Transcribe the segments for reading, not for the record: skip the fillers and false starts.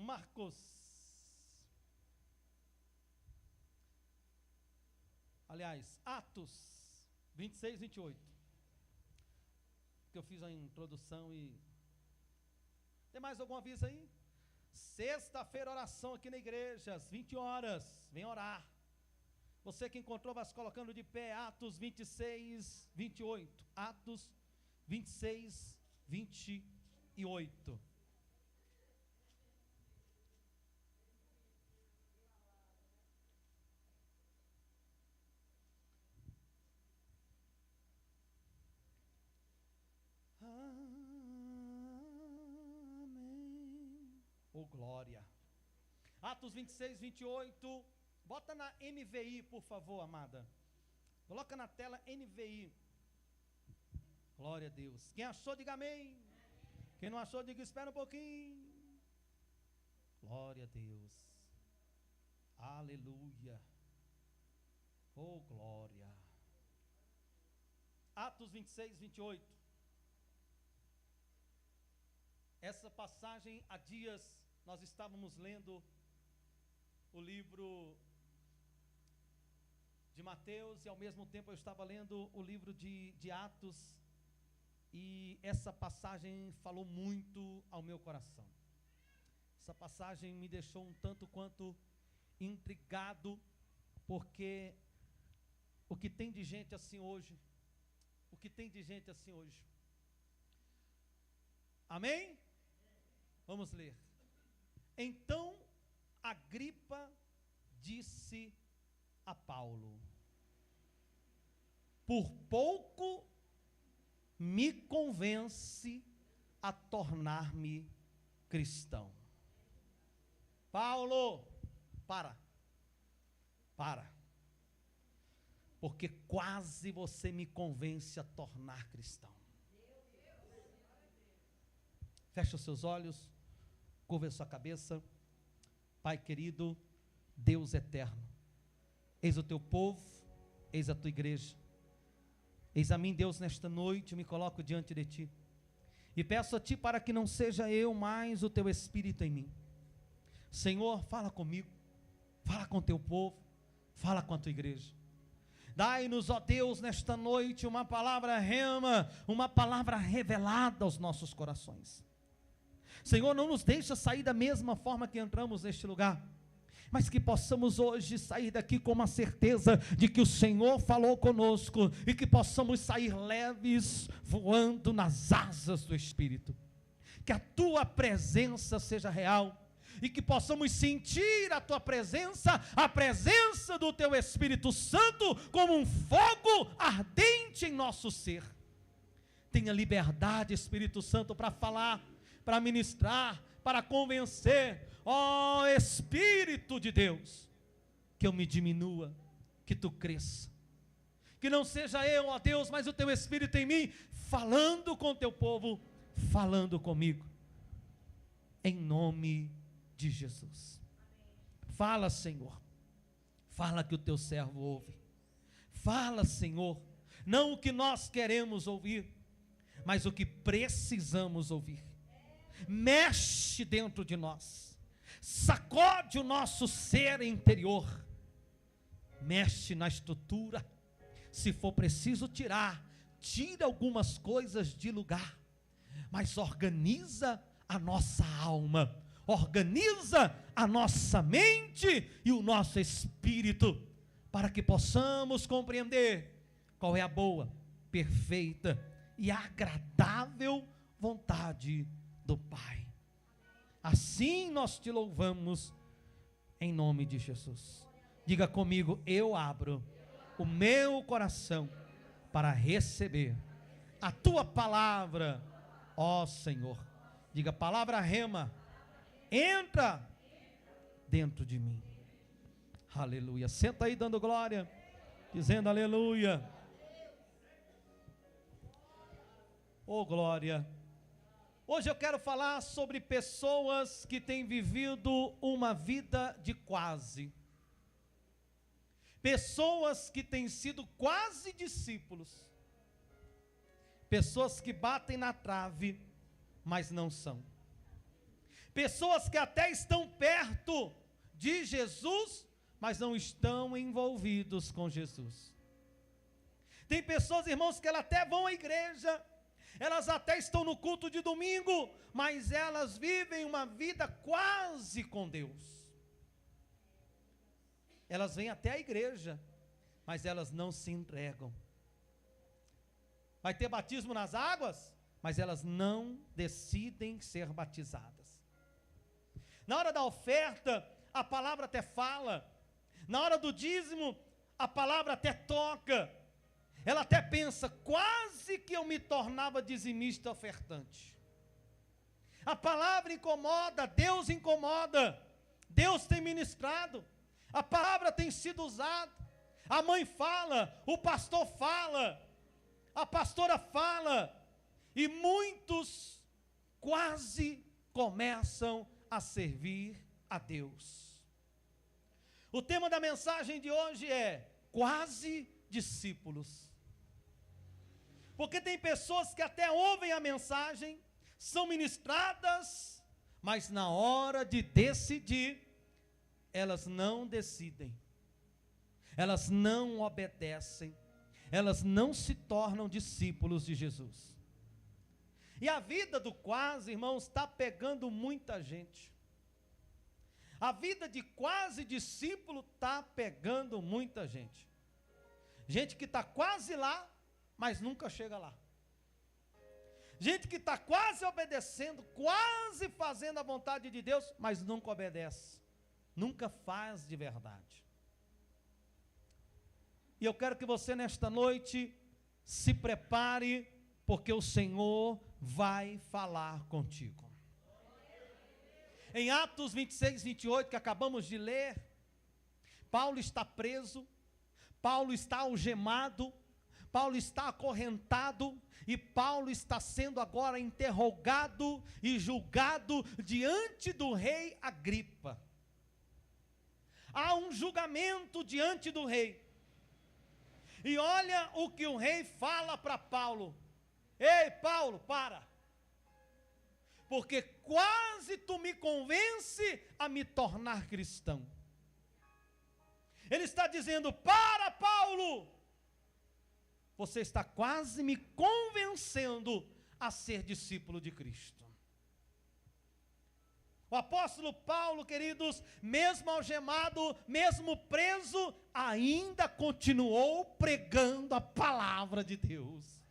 Marcos. Aliás, Atos 26, 28. Que eu fiz a introdução e... Tem mais algum aviso aí? Sexta-feira, oração aqui na igreja, às 20 horas. Vem orar. Você que encontrou, vai se colocando de pé. Atos 26, 28. Atos 26, 28. Amém. Oh, glória. Atos 26, 28. Bota na NVI, por favor, amada. Coloca na tela NVI. Glória a Deus. Quem achou, diga amém. Quem não achou, diga espera um pouquinho. Glória a Deus. Aleluia. Oh, glória. Atos 26, 28. Essa passagem, há dias, nós estávamos lendo o livro de Mateus, e ao mesmo tempo eu estava lendo o livro de Atos, e essa passagem falou muito ao meu coração. Essa passagem me deixou um tanto quanto intrigado, porque o que tem de gente assim hoje, amém? Vamos ler. Então Agripa disse a Paulo: por pouco me convence a tornar-me cristão. Paulo, para, porque quase você me convence a tornar cristão. Feche os seus olhos, curva a sua cabeça. Pai querido, Deus eterno, eis o teu povo, eis a tua igreja. Eis a mim, Deus, nesta noite, me coloco diante de ti, e peço a ti para que não seja eu, mais o teu Espírito em mim. Senhor, fala comigo, fala com o teu povo, fala com a tua igreja. Dai-nos, ó Deus, nesta noite, uma palavra rema, uma palavra revelada aos nossos corações. Senhor, não nos deixa sair da mesma forma que entramos neste lugar, mas que possamos hoje sair daqui com uma certeza de que o Senhor falou conosco, e que possamos sair leves, voando nas asas do Espírito. Que a tua presença seja real, e que possamos sentir a tua presença, a presença do teu Espírito Santo, como um fogo ardente em nosso ser. Tenha liberdade, Espírito Santo, para falar, para ministrar, para convencer. Ó Espírito de Deus, que eu me diminua, que tu cresça, que não seja eu, ó Deus, mas o teu Espírito em mim, falando com o teu povo, falando comigo, em nome de Jesus. Fala, Senhor, fala que o teu servo ouve. Fala, Senhor, não o que nós queremos ouvir, mas o que precisamos ouvir. Mexe dentro de nós, sacode o nosso ser interior, mexe na estrutura. Se for preciso tira algumas coisas de lugar, mas organiza a nossa alma, organiza a nossa mente e o nosso espírito, para que possamos compreender qual é a boa, perfeita e agradável vontade do Pai. Assim nós te louvamos, em nome de Jesus. Diga comigo: eu abro o meu coração para receber a tua palavra, ó Senhor. Diga: palavra rema, entra dentro de mim. Aleluia. Senta aí dando glória, dizendo aleluia. Oh, glória. Hoje eu quero falar sobre pessoas que têm vivido uma vida de quase. Pessoas que têm sido quase discípulos. Pessoas que batem na trave, mas não são. Pessoas que até estão perto de Jesus, mas não estão envolvidos com Jesus. Tem pessoas, irmãos, que elas até vão à igreja, elas até estão no culto de domingo, mas elas vivem uma vida quase com Deus. Elas vêm até a igreja, mas elas não se entregam. Vai ter batismo nas águas, mas elas não decidem ser batizadas. Na hora da oferta, a palavra até fala. Na hora do dízimo, a palavra até toca. Ela até pensa, quase que eu me tornava dizimista ofertante. A palavra incomoda, Deus incomoda. Deus tem ministrado. A palavra tem sido usada. A mãe fala, o pastor fala, a pastora fala. E muitos quase começam a servir a Deus. O tema da mensagem de hoje é quase discípulos. Porque tem pessoas que até ouvem a mensagem, são ministradas, mas na hora de decidir, elas não decidem, elas não obedecem, elas não se tornam discípulos de Jesus. E a vida do quase, irmãos, está pegando muita gente. A vida de quase discípulo está pegando muita gente. Gente que está quase lá, mas nunca chega lá. Gente que está quase obedecendo, quase fazendo a vontade de Deus, mas nunca obedece. Nunca faz de verdade. E eu quero que você nesta noite se prepare, porque o Senhor vai falar contigo. Em Atos 26, 28, que acabamos de ler, Paulo está preso, Paulo está algemado, Paulo está acorrentado, e Paulo está sendo agora interrogado e julgado diante do rei Agripa. Há um julgamento diante do rei. E olha o que o rei fala para Paulo. Ei, Paulo, para. Porque quase tu me convence a me tornar cristão. Ele está dizendo, para, Paulo. Você está quase me convencendo a ser discípulo de Cristo. O apóstolo Paulo, queridos, mesmo algemado, mesmo preso, ainda continuou pregando a palavra de Deus.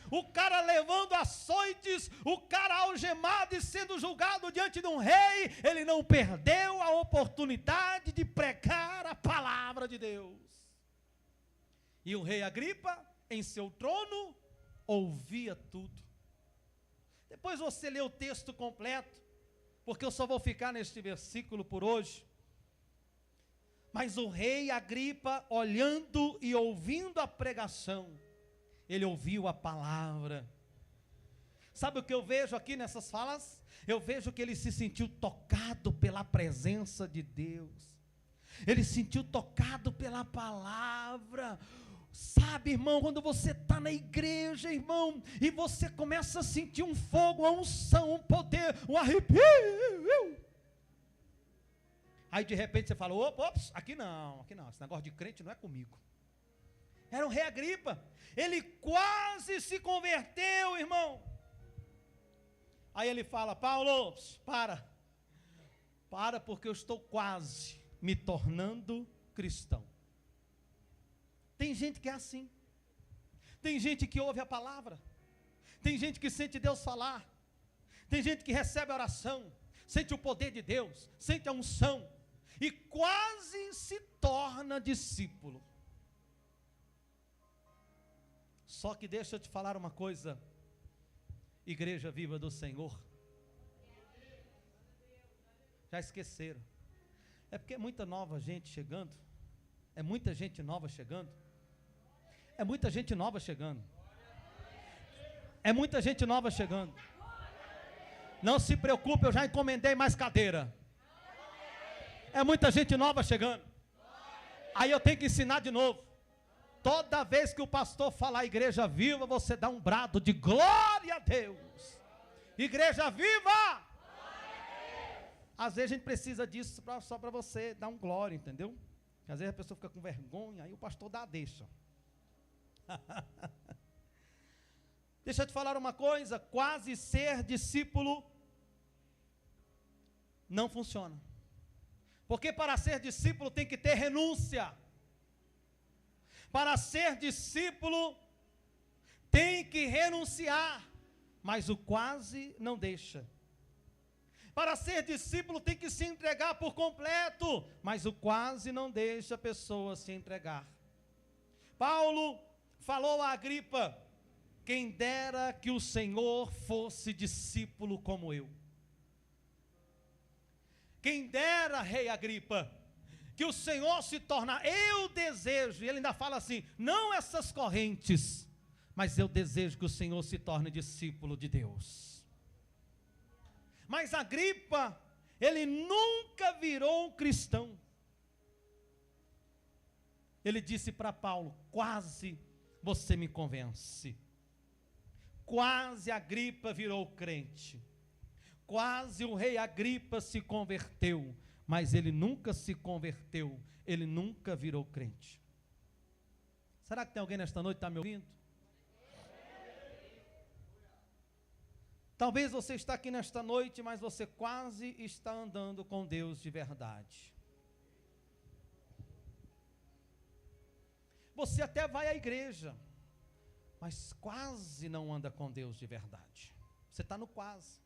O cara levando açoites, o cara algemado e sendo julgado diante de um rei, ele não perdeu a oportunidade de pregar a palavra de Deus. E o rei Agripa, em seu trono, ouvia tudo. Depois você lê o texto completo, porque eu só vou ficar neste versículo por hoje. Mas o rei Agripa, olhando e ouvindo a pregação, ele ouviu a palavra. Sabe o que eu vejo aqui nessas falas? Eu vejo que ele se sentiu tocado pela presença de Deus. Ele se sentiu tocado pela palavra. Sabe, irmão, quando você está na igreja, irmão, e você começa a sentir um fogo, uma unção, um poder, um arrepio. Aí de repente você fala, ops, aqui não, esse negócio de crente não é comigo. Era o rei Agripa, ele quase se converteu, irmão. Aí ele fala, Paulo, para porque eu estou quase me tornando cristão. Tem gente que é assim, tem gente que ouve a palavra, tem gente que sente Deus falar, tem gente que recebe a oração, sente o poder de Deus, sente a unção, e quase se torna discípulo. Só que deixa eu te falar uma coisa, Igreja Viva do Senhor, já esqueceram, é porque é muita nova gente chegando, é muita gente nova chegando, é muita gente nova chegando, é muita gente nova chegando. Não se preocupe, eu já encomendei mais cadeira. É muita gente nova chegando. Aí eu tenho que ensinar de novo. Toda vez que o pastor falar Igreja Viva, você dá um brado de glória a Deus. Igreja Viva! às vezes a gente precisa disso só para você dar um glória, entendeu? Porque às vezes a pessoa fica com vergonha, aí o pastor dá a deixa. Deixa eu te falar uma coisa, quase ser discípulo não funciona. Porque para ser discípulo tem que ter renúncia. Para ser discípulo tem que renunciar, mas o quase não deixa. Para ser discípulo tem que se entregar por completo, mas o quase não deixa a pessoa se entregar. Paulo falou a Agripa: quem dera que o Senhor fosse discípulo como eu. Quem dera, rei Agripa, que o Senhor se tornasse, eu desejo, e ele ainda fala assim, não essas correntes, mas eu desejo que o Senhor se torne discípulo de Deus. Mas Agripa, ele nunca virou um cristão. Ele disse para Paulo, quase você me convence. Quase Agripa virou crente. Quase o rei Agripa se converteu, mas ele nunca se converteu, ele nunca virou crente. Será que tem alguém nesta noite que está me ouvindo? Talvez você está aqui nesta noite, mas você quase está andando com Deus de verdade. Você até vai à igreja, mas quase não anda com Deus de verdade. Você está no quase.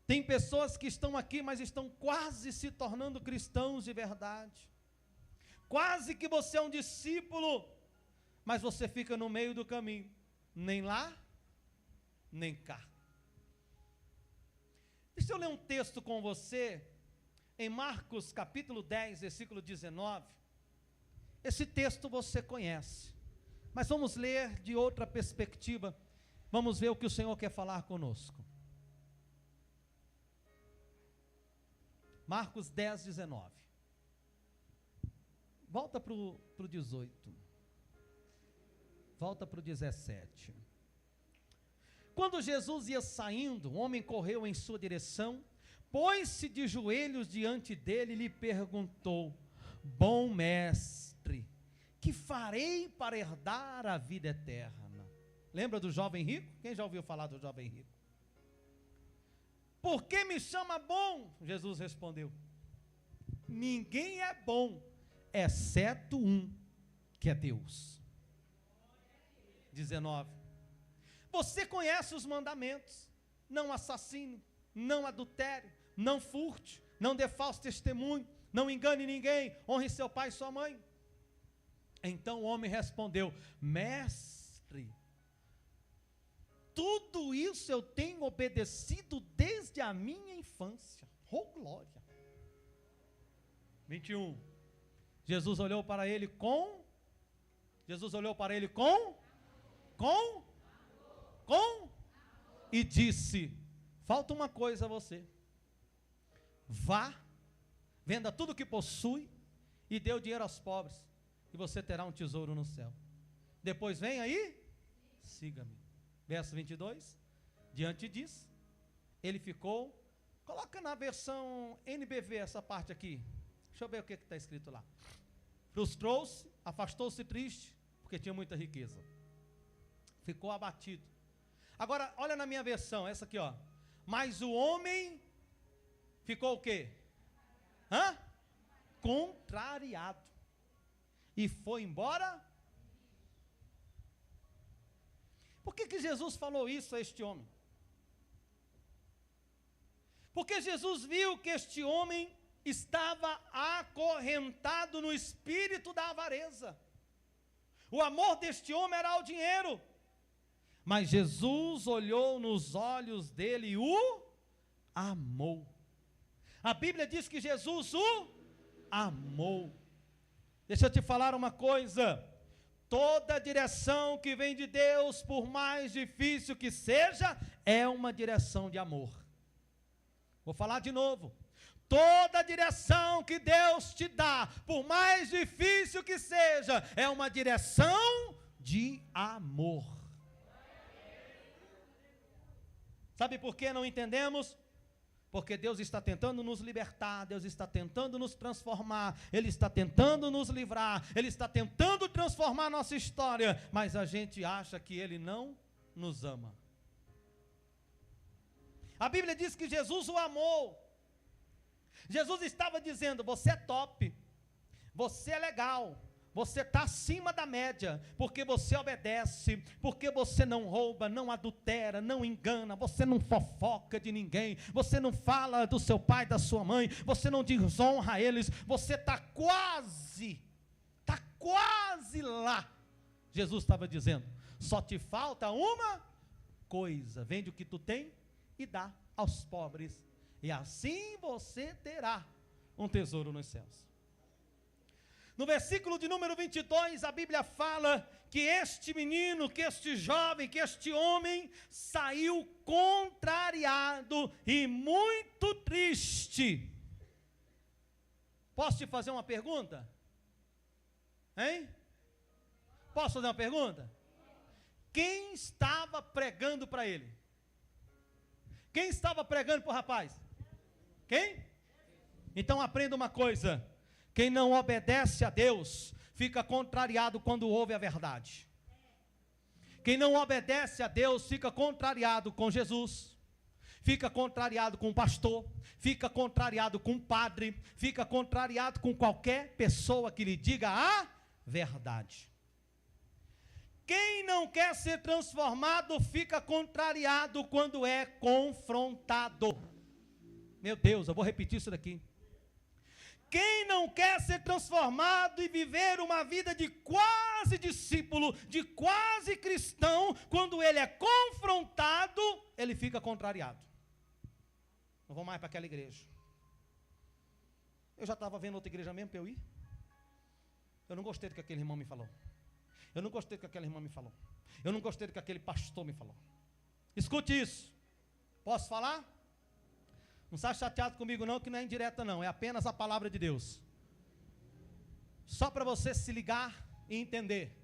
Tem pessoas que estão aqui, mas estão quase se tornando cristãos de verdade. Quase que você é um discípulo, mas você fica no meio do caminho. Nem lá, nem cá. Deixa eu ler um texto com você, em Marcos capítulo 10, versículo 19. Esse texto você conhece, mas vamos ler de outra perspectiva. Vamos ver o que o Senhor quer falar conosco. Marcos 10, 19. Volta para o 18. Volta para o 17. Quando Jesus ia saindo, um homem correu em sua direção, pôs-se de joelhos diante dele e lhe perguntou: bom mestre, que farei para herdar a vida eterna? Lembra do jovem rico? Quem já ouviu falar do jovem rico? Por que me chama bom? Jesus respondeu: ninguém é bom, exceto um, que é Deus. 19. Você conhece os mandamentos: não assassine, não adultere, não furte, não dê falso testemunho, não engane ninguém, honre seu pai e sua mãe. Então o homem respondeu: mestre, tudo isso eu tenho obedecido desde a minha infância. Oh, glória. 21. Jesus olhou para ele com e disse: falta uma coisa a você. Vá, venda tudo que possui e dê o dinheiro aos pobres, e você terá um tesouro no céu. Depois vem aí, siga-me. Verso 22, diante disso, ele ficou, coloca na versão NBV essa parte aqui, deixa eu ver o que está escrito lá. Frustrou-se, afastou-se triste, porque tinha muita riqueza. Ficou abatido. Agora, olha na minha versão, essa aqui, ó. Mas o homem ficou o quê? Contrariado. E foi embora. Por que Jesus falou isso a este homem? Porque Jesus viu que este homem estava acorrentado no espírito da avareza. O amor deste homem era ao dinheiro. Mas Jesus olhou nos olhos dele e o amou. A Bíblia diz que Jesus o amou. Deixa eu te falar uma coisa. Toda direção que vem de Deus, por mais difícil que seja, é uma direção de amor. Vou falar de novo. Toda direção que Deus te dá, por mais difícil que seja, é uma direção de amor. Sabe por que não entendemos? Porque Deus está tentando nos libertar, Deus está tentando nos transformar, Ele está tentando nos livrar, Ele está tentando transformar a nossa história, mas a gente acha que Ele não nos ama. A Bíblia diz que Jesus o amou. Jesus estava dizendo: você é top, você é legal, você está acima da média, porque você obedece, porque você não rouba, não adultera, não engana, você não fofoca de ninguém, você não fala do seu pai, da sua mãe, você não desonra eles, você está quase lá. Jesus estava dizendo: só te falta uma coisa, vende o que tu tem e dá aos pobres, e assim você terá um tesouro nos céus. No versículo de número 22, a Bíblia fala que este menino, que este jovem, que este homem saiu contrariado e muito triste. Posso te fazer uma pergunta? Hein? Posso fazer uma pergunta? Quem estava pregando para ele? Quem estava pregando para o rapaz? Quem? Então aprenda uma coisa: quem não obedece a Deus, fica contrariado quando ouve a verdade. Quem não obedece a Deus, fica contrariado com Jesus, fica contrariado com o pastor, fica contrariado com o padre, fica contrariado com qualquer pessoa que lhe diga a verdade. Quem não quer ser transformado, fica contrariado quando é confrontado. Meu Deus, eu vou repetir isso daqui. Quem não quer ser transformado e viver uma vida de quase discípulo, de quase cristão, quando ele é confrontado, ele fica contrariado. Não vou mais para aquela igreja. Eu já estava vendo outra igreja mesmo para eu ir. Eu não gostei do que aquele irmão me falou. Eu não gostei do que aquela irmã me falou. Eu não gostei do que aquele pastor me falou. Escute isso. Posso falar? Não está chateado comigo não, que não é indireta não, é apenas a palavra de Deus. Só para você se ligar e entender.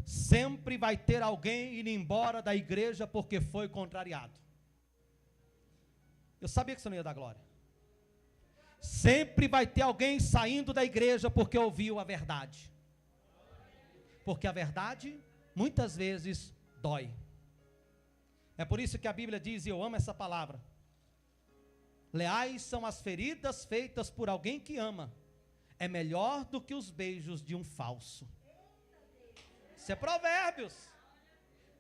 Sempre vai ter alguém indo embora da igreja porque foi contrariado. Eu sabia que você não ia dar glória. Sempre vai ter alguém saindo da igreja porque ouviu a verdade. Porque a verdade, muitas vezes, dói. É por isso que a Bíblia diz, e eu amo essa palavra: leais são as feridas feitas por alguém que ama. É melhor do que os beijos de um falso. Isso é Provérbios.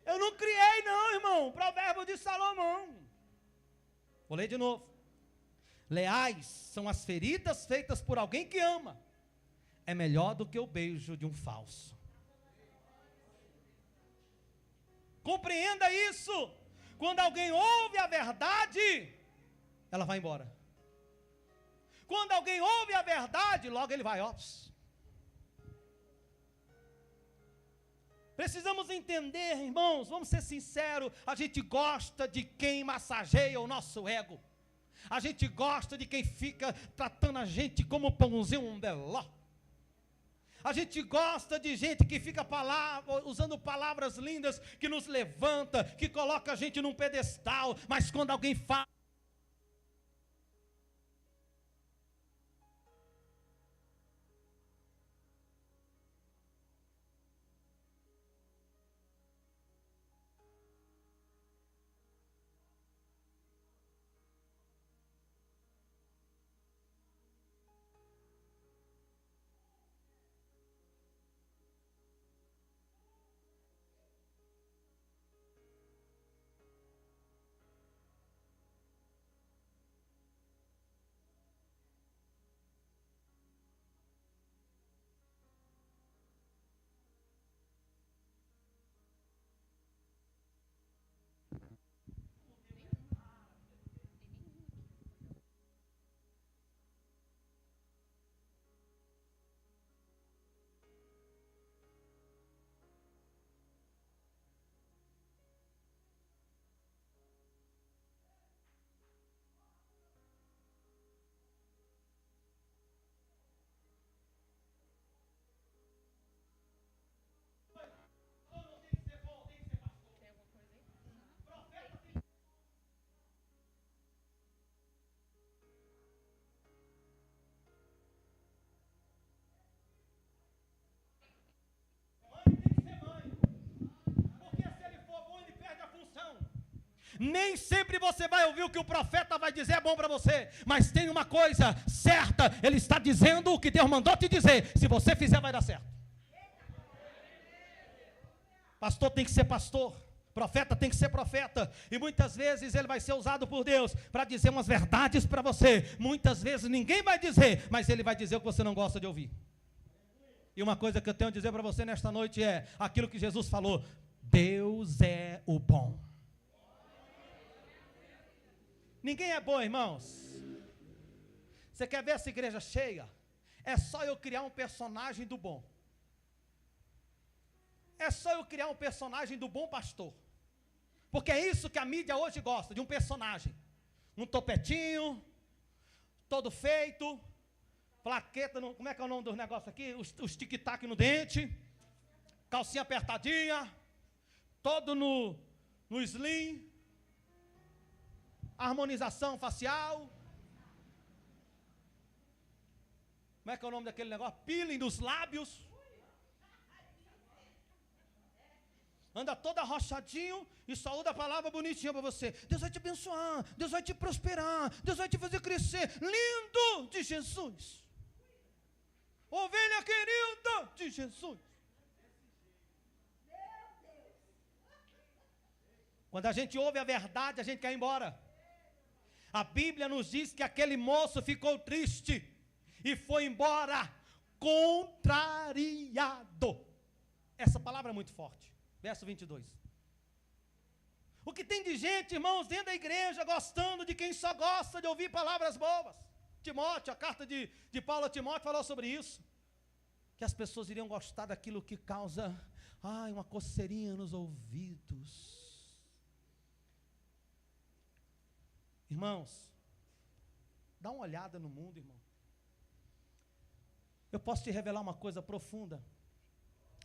Eu não criei não, irmão. Provérbio de Salomão. Vou ler de novo. Leais são as feridas feitas por alguém que ama. É melhor do que o beijo de um falso. Compreenda isso. Quando alguém ouve a verdade, ela vai embora. Quando alguém ouve a verdade, logo ele vai, ó. Precisamos entender, irmãos, vamos ser sinceros, a gente gosta de quem massageia o nosso ego. A gente gosta de quem fica tratando a gente como pãozinho um beló. A gente gosta de gente que fica usando palavras lindas, que nos levanta, que coloca a gente num pedestal, mas quando alguém fala, Nem sempre você vai ouvir o que o profeta vai dizer é bom para você, mas tem uma coisa certa, ele está dizendo o que Deus mandou te dizer, se você fizer vai dar certo. Pastor tem que ser pastor, profeta tem que ser profeta, e muitas vezes ele vai ser usado por Deus para dizer umas verdades para você, muitas vezes ninguém vai dizer, mas ele vai dizer o que você não gosta de ouvir. E uma coisa que eu tenho a dizer para você nesta noite é, aquilo que Jesus falou, Deus é o bom. Ninguém é bom, irmãos. Você quer ver essa igreja cheia? É só eu criar um personagem do bom. É só eu criar um personagem do bom pastor. Porque é isso que a mídia hoje gosta, de um personagem. Um topetinho, todo feito, plaqueta, como é que é o nome dos negócios aqui? Os tic-tac no dente, calcinha apertadinha, todo no slim, harmonização facial. Como é que é o nome daquele negócio? Peeling dos lábios. Anda todo arrochadinho e saúda a palavra bonitinha para você. Deus vai te abençoar, Deus vai te prosperar, Deus vai te fazer crescer. Lindo de Jesus. Ovelha querida de Jesus. Quando a gente ouve a verdade, a gente quer ir embora. A Bíblia nos diz que aquele moço ficou triste e foi embora contrariado. Essa palavra é muito forte. Verso 22. O que tem de gente, irmãos, dentro da igreja, gostando de quem só gosta de ouvir palavras boas. Timóteo, a carta de Paulo a Timóteo falou sobre isso. Que as pessoas iriam gostar daquilo que causa, uma coceirinha nos ouvidos. Irmãos, dá uma olhada no mundo, irmão. Eu posso te revelar uma coisa profunda.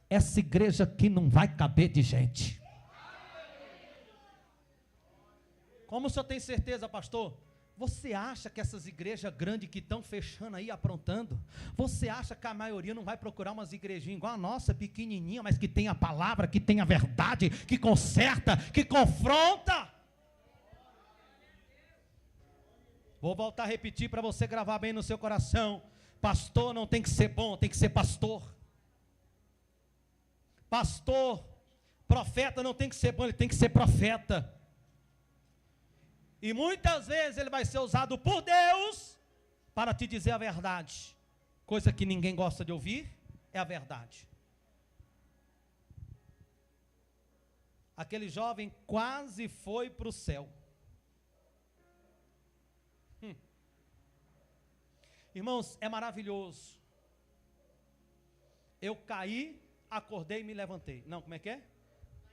Essa igreja aqui não vai caber de gente. Como o senhor tem certeza, pastor? Você acha que essas igrejas grandes que estão fechando aí, aprontando, você acha que a maioria não vai procurar umas igrejinhas igual a nossa, pequenininha, mas que tem a palavra, que tem a verdade, que conserta, que confronta? Vou voltar a repetir para você gravar bem no seu coração. Pastor não tem que ser bom, tem que ser pastor. Pastor, profeta não tem que ser bom, ele tem que ser profeta. E muitas vezes ele vai ser usado por Deus para te dizer a verdade. Coisa que ninguém gosta de ouvir, é a verdade. Aquele jovem quase foi para o céu. Irmãos, é maravilhoso. Eu caí, acordei e me levantei. Não, como é que é?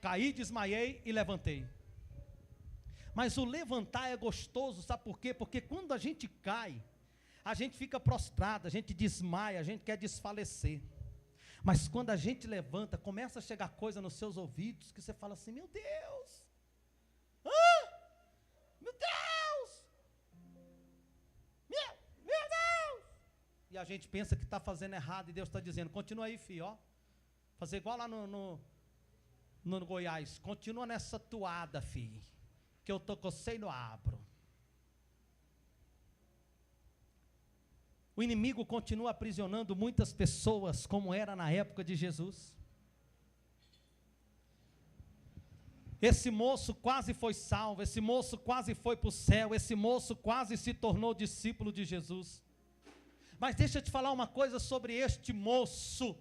Caí, desmaiei e levantei. Mas o levantar é gostoso, sabe por quê? Porque quando a gente cai, a gente fica prostrado, a gente desmaia, a gente quer desfalecer. Mas quando a gente levanta, começa a chegar coisa nos seus ouvidos, que você fala assim, meu Deus! Meu Deus! Meu Deus! E a gente pensa que está fazendo errado, e Deus está dizendo, continua aí, filho, ó. Fazer igual lá no Goiás, continua nessa toada, filho, que eu cocei no abro. O inimigo continua aprisionando muitas pessoas, como era na época de Jesus. Esse moço quase foi salvo, esse moço quase foi para o céu, esse moço quase se tornou discípulo de Jesus. Mas deixa eu te falar uma coisa sobre este moço.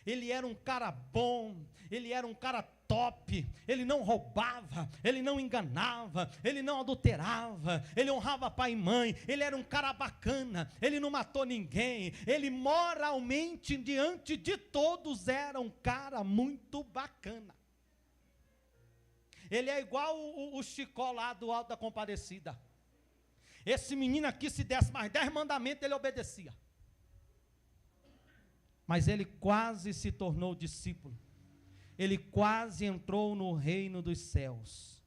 Ele era um cara bom, ele era um cara top, ele não roubava, ele não enganava, ele não adulterava, ele honrava pai e mãe, ele era um cara bacana, ele não matou ninguém, ele moralmente diante de todos era um cara muito bacana. Ele é igual o Chicó lá do Alto da Compadecida. Esse menino aqui, se desse mais 10 mandamentos, ele obedecia. Mas ele quase se tornou discípulo. Ele quase entrou no reino dos céus.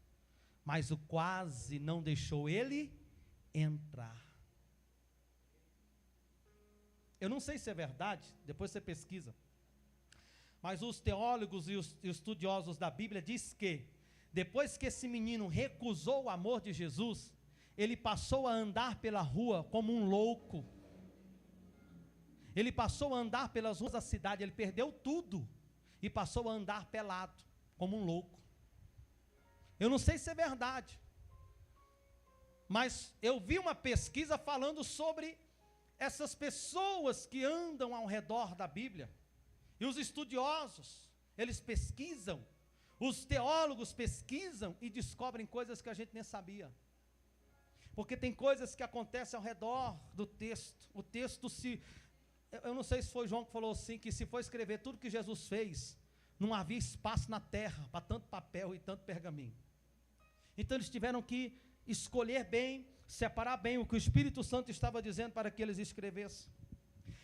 Mas o quase não deixou ele entrar. Eu não sei se é verdade, depois você pesquisa. Mas os teólogos e os estudiosos da Bíblia dizem que Depois que esse menino recusou o amor de Jesus, ele passou a andar pela rua como um louco. Ele passou a andar pelas ruas da cidade, ele perdeu tudo e passou a andar pelado, como um louco. Eu não sei se é verdade, mas eu vi uma pesquisa falando sobre essas pessoas que andam ao redor da Bíblia. E os estudiosos, eles pesquisam, os teólogos pesquisam e descobrem coisas que a gente nem sabia. Porque tem coisas que acontecem ao redor do texto. O texto eu não sei se foi João que falou assim, que se for escrever tudo que Jesus fez, não havia espaço na terra para tanto papel e tanto pergaminho. Então eles tiveram que escolher bem, separar bem o que o Espírito Santo estava dizendo para que eles escrevessem.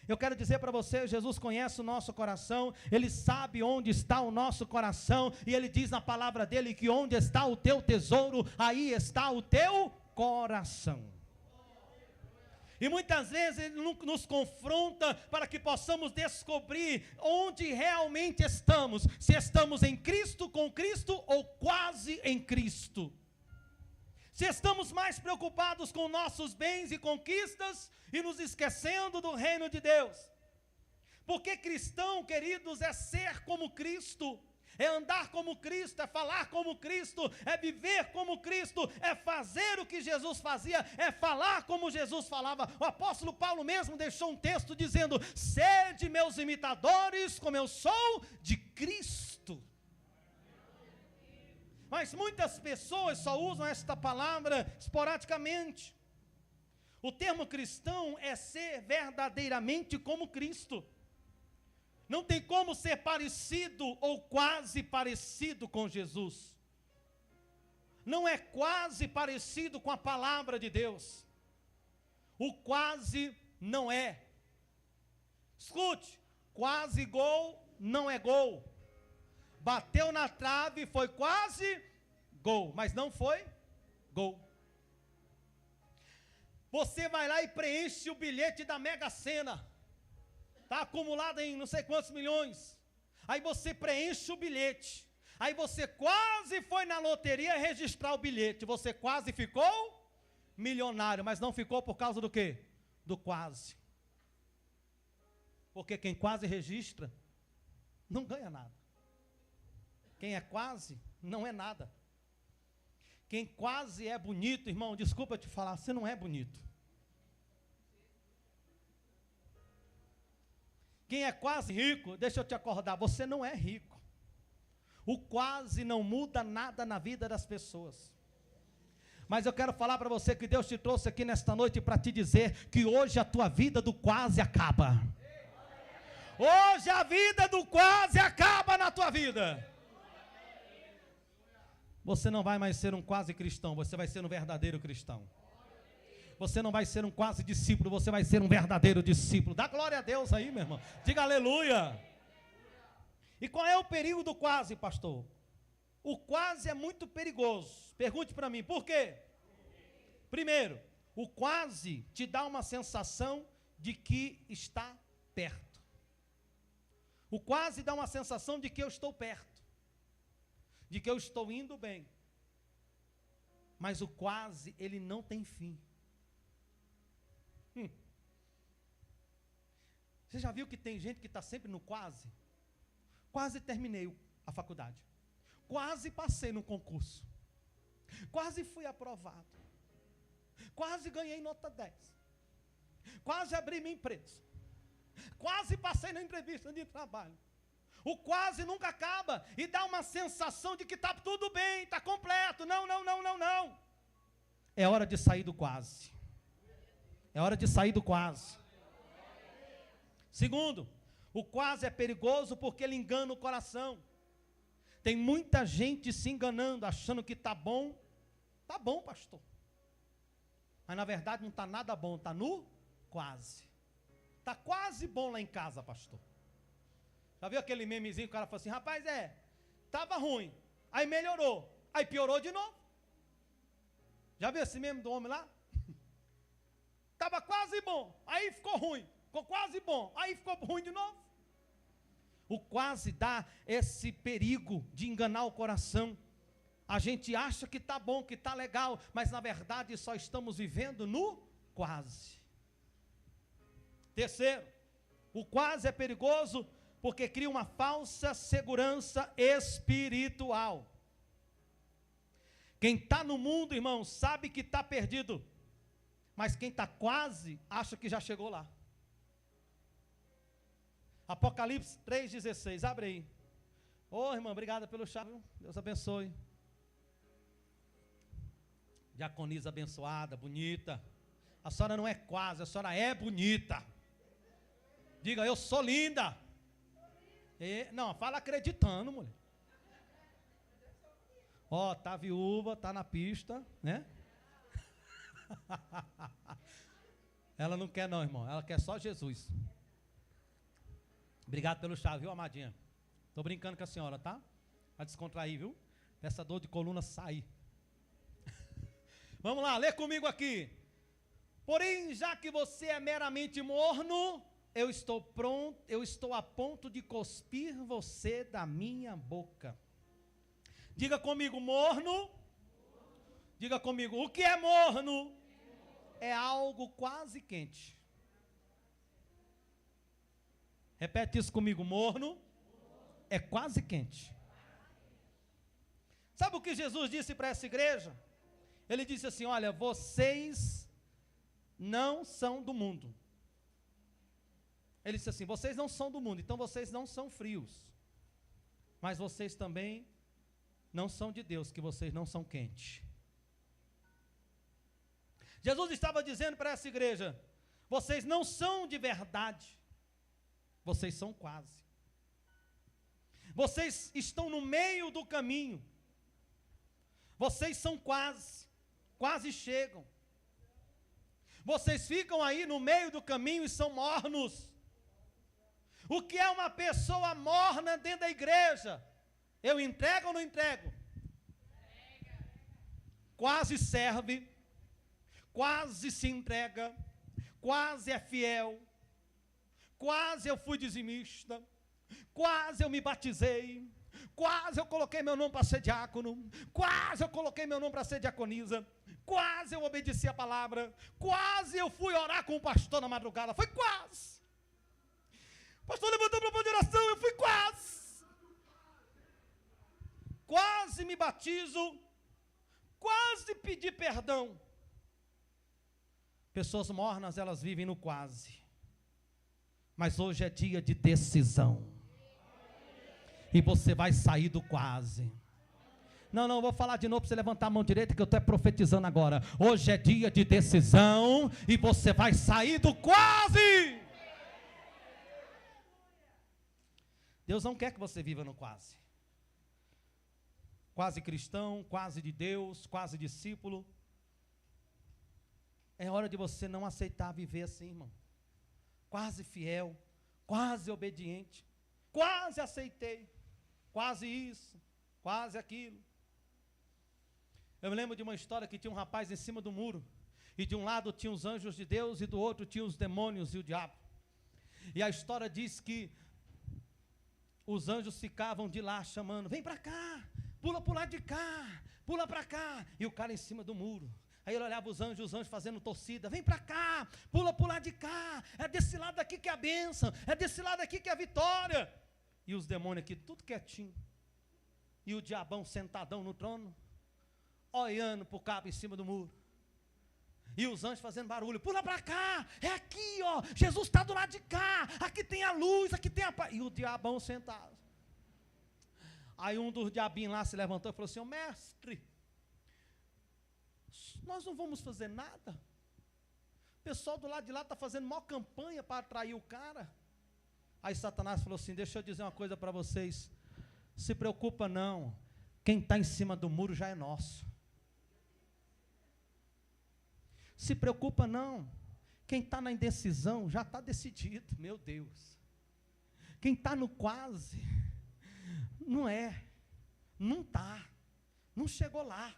Eu quero dizer para você, Jesus conhece o nosso coração, Ele sabe onde está o nosso coração, e Ele diz na palavra dEle que onde está o teu tesouro, aí está o teu coração. E muitas vezes Ele nos confronta para que possamos descobrir onde realmente estamos, se estamos em Cristo, com Cristo ou quase em Cristo. Se estamos mais preocupados com nossos bens e conquistas e nos esquecendo do reino de Deus. Porque cristão, queridos, é ser como Cristo, é andar como Cristo, é falar como Cristo, é viver como Cristo, é fazer o que Jesus fazia, é falar como Jesus falava. O apóstolo Paulo mesmo deixou um texto dizendo: sede meus imitadores, como eu sou de Cristo. Mas muitas pessoas só usam esta palavra esporadicamente. O termo cristão é ser verdadeiramente como Cristo. Não tem como ser parecido ou quase parecido com Jesus. Não é quase parecido com a palavra de Deus. O quase não é. Escute, quase gol não é gol. Bateu na trave, foi quase gol, mas não foi gol. Você vai lá e preenche o bilhete da Mega Sena, está acumulado em não sei quantos milhões, aí você preenche o bilhete, aí você quase foi na loteria registrar o bilhete, você quase ficou milionário, mas não ficou por causa do quê? Do quase. Porque quem quase registra, não ganha nada. Quem é quase, não é nada. Quem quase é bonito, irmão, desculpa te falar, você não é bonito. Quem é quase rico, deixa eu te acordar, você não é rico. O quase não muda nada na vida das pessoas. Mas eu quero falar para você que Deus te trouxe aqui nesta noite para te dizer que hoje a tua vida do quase acaba. Hoje a vida do quase acaba na tua vida. Você não vai mais ser um quase cristão, você vai ser um verdadeiro cristão. Você não vai ser um quase discípulo, você vai ser um verdadeiro discípulo. Dá glória a Deus aí, meu irmão. Diga aleluia. E qual é o perigo do quase, pastor? O quase é muito perigoso. Pergunte para mim, por quê? Primeiro, o quase te dá uma sensação de que está perto. O quase dá uma sensação de que eu estou perto, de que eu estou indo bem. Mas o quase, ele não tem fim. Você já viu que tem gente que está sempre no quase? Quase terminei a faculdade. Quase passei no concurso. Quase fui aprovado. Quase ganhei nota 10. Quase abri minha empresa. Quase passei na entrevista de trabalho. O quase nunca acaba e dá uma sensação de que está tudo bem, está completo. Não. É hora de sair do quase. É hora de sair do quase. Segundo, o quase é perigoso porque ele engana o coração. Tem muita gente se enganando, achando que está bom. Está bom, pastor. Mas na verdade não está nada bom, está no quase. Está quase bom lá em casa, pastor. Já viu aquele memezinho que o cara falou assim, rapaz, estava ruim, aí melhorou, aí piorou de novo. Já viu esse meme do homem lá? Estava quase bom, aí ficou ruim, ficou quase bom, aí ficou ruim de novo. O quase dá esse perigo de enganar o coração. A gente acha que está bom, que está legal, mas na verdade só estamos vivendo no quase. Terceiro, o quase é perigoso porque cria uma falsa segurança espiritual. Quem está no mundo, irmão, sabe que está perdido, mas quem está quase, acha que já chegou lá. Apocalipse 3,16, abre aí. Ô, irmã, obrigada pelo chá, viu? Deus abençoe. Diaconisa abençoada, bonita. A senhora não é quase, a senhora é bonita. Diga, eu sou linda. Não, fala acreditando, mulher. Ó, tá viúva, tá na pista, né? Ela não quer não, irmão, ela quer só Jesus. Obrigado pelo chá, viu, amadinha? Tô brincando com a senhora, tá? Vai descontrair, viu? Essa dor de coluna sair. Vamos lá, lê comigo aqui. Porém, já que você é meramente morno, eu estou a ponto de cuspir você da minha boca. Diga comigo, morno. Diga comigo, o que é morno? É algo quase quente. Repete isso comigo, morno é quase quente. Sabe o que Jesus disse para essa igreja? Ele disse assim, olha, vocês não são do mundo. Ele disse assim, vocês não são do mundo, então vocês não são frios. Mas vocês também não são de Deus, que vocês não são quentes. Jesus estava dizendo para essa igreja, vocês não são de verdade, vocês são quase. Vocês estão no meio do caminho. Vocês são quase chegam. Vocês ficam aí no meio do caminho e são mornos. O que é uma pessoa morna dentro da igreja? Eu entrego ou não entrego? Quase serve, quase se entrega, quase é fiel, quase eu fui dizimista, quase eu me batizei, quase eu coloquei meu nome para ser diácono, quase eu coloquei meu nome para ser diaconisa, quase eu obedeci a palavra, quase eu fui orar com o pastor na madrugada, foi quase. O pastor levantou para a oração, eu fui quase. Quase me batizo, quase pedi perdão. Pessoas mornas, elas vivem no quase. Mas hoje é dia de decisão. E você vai sair do quase. Não, vou falar de novo para você levantar a mão direita, que eu estou profetizando agora. Hoje é dia de decisão e você vai sair do quase. Deus não quer que você viva no quase. Quase cristão, quase de Deus, quase discípulo. É hora de você não aceitar viver assim, irmão. Quase fiel, quase obediente, quase aceitei, quase isso, quase aquilo. Eu me lembro de uma história que tinha um rapaz em cima do muro, e de um lado tinha os anjos de Deus, e do outro tinha os demônios e o diabo. E a história diz que os anjos ficavam de lá chamando, vem para cá, pula para o lado de cá, pula para cá, e o cara em cima do muro. Aí ele olhava os anjos fazendo torcida, vem para cá, pula para o lado de cá, é desse lado aqui que é a bênção, é desse lado aqui que é a vitória. E os demônios aqui, tudo quietinho, e o diabão sentadão no trono, olhando para o cabo em cima do muro, e os anjos fazendo barulho, pula para cá, é aqui ó, Jesus está do lado de cá, aqui tem a luz, aqui tem a paz, e o diabão sentado. Aí um dos diabinhos lá se levantou e falou assim, ô mestre, nós não vamos fazer nada, o pessoal do lado de lá está fazendo maior campanha para atrair o cara. Aí Satanás falou assim, deixa eu dizer uma coisa para vocês, se preocupa não, quem está em cima do muro já é nosso. Se preocupa não, quem está na indecisão já está decidido, meu Deus. Quem está no quase, não é, não está, não chegou lá.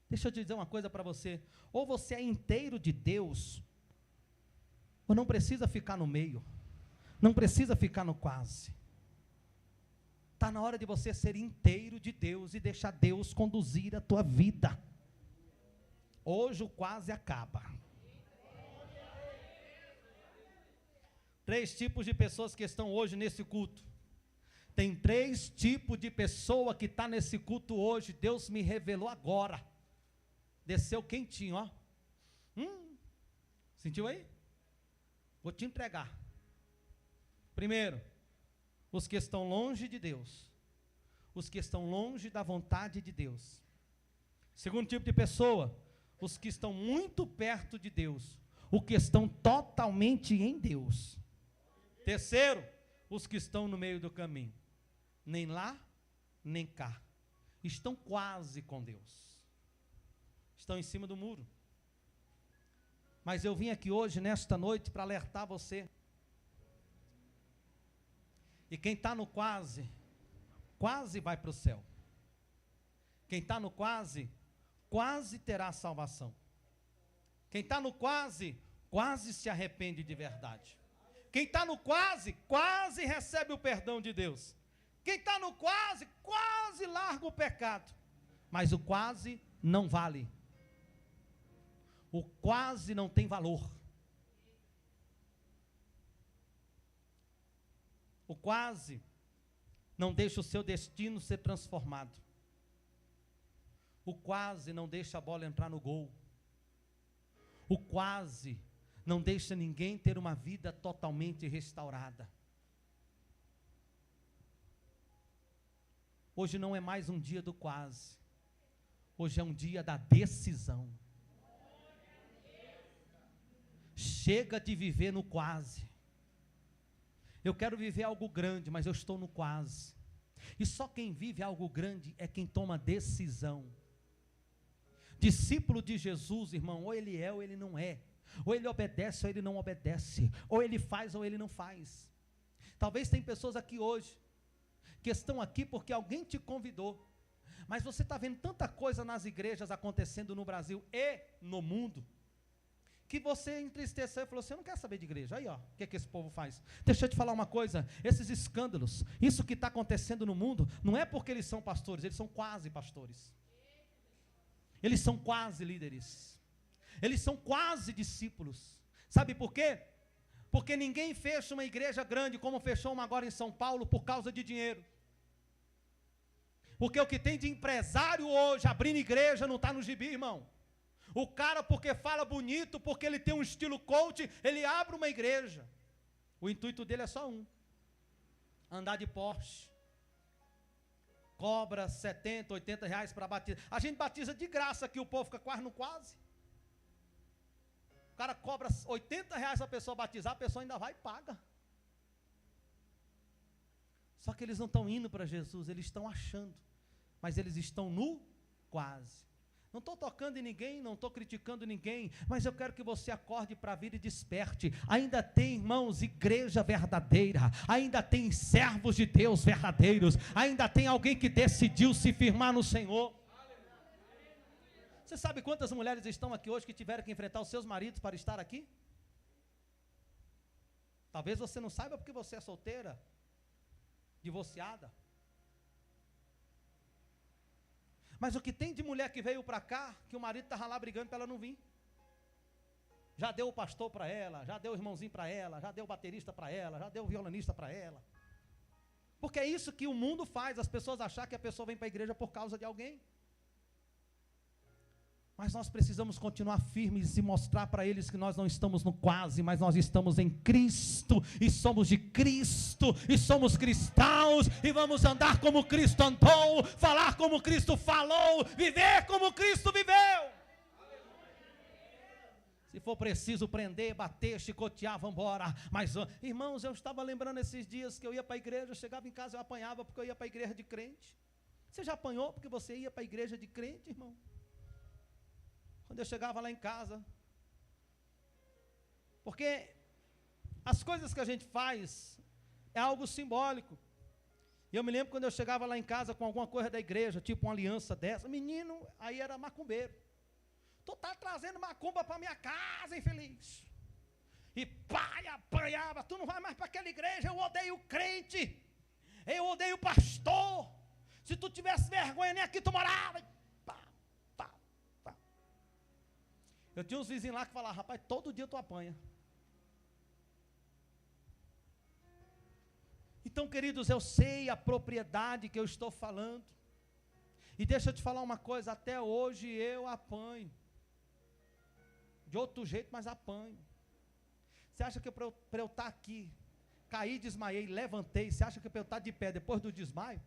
Deixa eu te dizer uma coisa para você, ou você é inteiro de Deus, ou não precisa ficar no meio, não precisa ficar no quase. Está na hora de você ser inteiro de Deus e deixar Deus conduzir a tua vida. Hoje o quase acaba. 3 tipos de pessoas que estão hoje nesse culto. Tem 3 tipos de pessoa que está nesse culto hoje. Deus me revelou agora. Desceu quentinho, ó. Sentiu aí? Vou te entregar. Primeiro, os que estão longe de Deus. Os que estão longe da vontade de Deus. Segundo tipo de pessoa, os que estão muito perto de Deus. Os que estão totalmente em Deus. Terceiro, os que estão no meio do caminho. Nem lá, nem cá. Estão quase com Deus. Estão em cima do muro. Mas eu vim aqui hoje, nesta noite, para alertar você. E quem está no quase, quase vai para o céu. Quem está no quase, quase terá salvação. Quem está no quase, quase se arrepende de verdade. Quem está no quase, quase recebe o perdão de Deus. Quem está no quase, quase larga o pecado. Mas o quase não vale. O quase não tem valor. O quase não deixa o seu destino ser transformado. O quase não deixa a bola entrar no gol. O quase não deixa ninguém ter uma vida totalmente restaurada. Hoje não é mais um dia do quase. Hoje é um dia da decisão. Chega de viver no quase. Eu quero viver algo grande, mas eu estou no quase. E só quem vive algo grande é quem toma decisão. Discípulo de Jesus, irmão, ou ele é ou ele não é. Ou ele obedece ou ele não obedece. Ou ele faz ou ele não faz. Talvez tem pessoas aqui hoje, que estão aqui porque alguém te convidou. Mas você está vendo tanta coisa nas igrejas acontecendo no Brasil e no mundo, que você entristeceu e falou assim: eu não quero saber de igreja. Aí ó, o que é que esse povo faz? Deixa eu te falar uma coisa, esses escândalos, isso que está acontecendo no mundo, não é porque eles são pastores, eles são quase pastores. Eles são quase líderes. Eles são quase discípulos. Sabe por quê? Porque ninguém fecha uma igreja grande como fechou uma agora em São Paulo por causa de dinheiro. Porque o que tem de empresário hoje abrindo igreja não está no gibi, irmão. O cara, porque fala bonito, porque ele tem um estilo coach, ele abre uma igreja. O intuito dele é só um: andar de Porsche. Cobra 70, 80 reais para batizar. A gente batiza de graça aqui, o povo fica quase no quase. O cara cobra 80 reais para a pessoa batizar, a pessoa ainda vai e paga. Só que eles não estão indo para Jesus, eles estão achando. Mas eles estão no quase. Não estou tocando em ninguém, não estou criticando ninguém, mas eu quero que você acorde para a vida e desperte. Ainda tem, irmãos, igreja verdadeira, ainda tem servos de Deus verdadeiros, ainda tem alguém que decidiu se firmar no Senhor. Você sabe quantas mulheres estão aqui hoje que tiveram que enfrentar os seus maridos para estar aqui? Talvez você não saiba porque você é solteira, divorciada. Mas o que tem de mulher que veio para cá, que o marido estava lá brigando para ela não vir. Já deu o pastor para ela, já deu o irmãozinho para ela, já deu o baterista para ela, já deu o violonista para ela. Porque é isso que o mundo faz, as pessoas achar que a pessoa vem para a igreja por causa de alguém. Mas nós precisamos continuar firmes e mostrar para eles que nós não estamos no quase, mas nós estamos em Cristo, e somos de Cristo, e somos cristãos, e vamos andar como Cristo andou, falar como Cristo falou, viver como Cristo viveu. Se for preciso prender, bater, chicotear, vamos embora. Mas, irmãos, eu estava lembrando esses dias que eu ia para a igreja, eu chegava em casa, eu apanhava porque eu ia para a igreja de crente. Você já apanhou porque você ia para a igreja de crente, irmão? Quando eu chegava lá em casa, porque as coisas que a gente faz é algo simbólico. E eu me lembro quando eu chegava lá em casa com alguma coisa da igreja, tipo uma aliança dessa, menino, aí era macumbeiro. Tu tá trazendo macumba para minha casa, infeliz. E pai, apanhava, tu não vai mais para aquela igreja, eu odeio crente. Eu odeio o pastor. Se tu tivesse vergonha, nem aqui tu morava. Pá, pá, pá. Eu tinha uns vizinhos lá que falavam, rapaz, todo dia tu apanha. Então, queridos, eu sei a propriedade que eu estou falando. E deixa eu te falar uma coisa, até hoje eu apanho. De outro jeito, mas apanho. Você acha que para eu estar aqui, caí, desmaiei, levantei, você acha que para eu estar de pé depois do desmaio?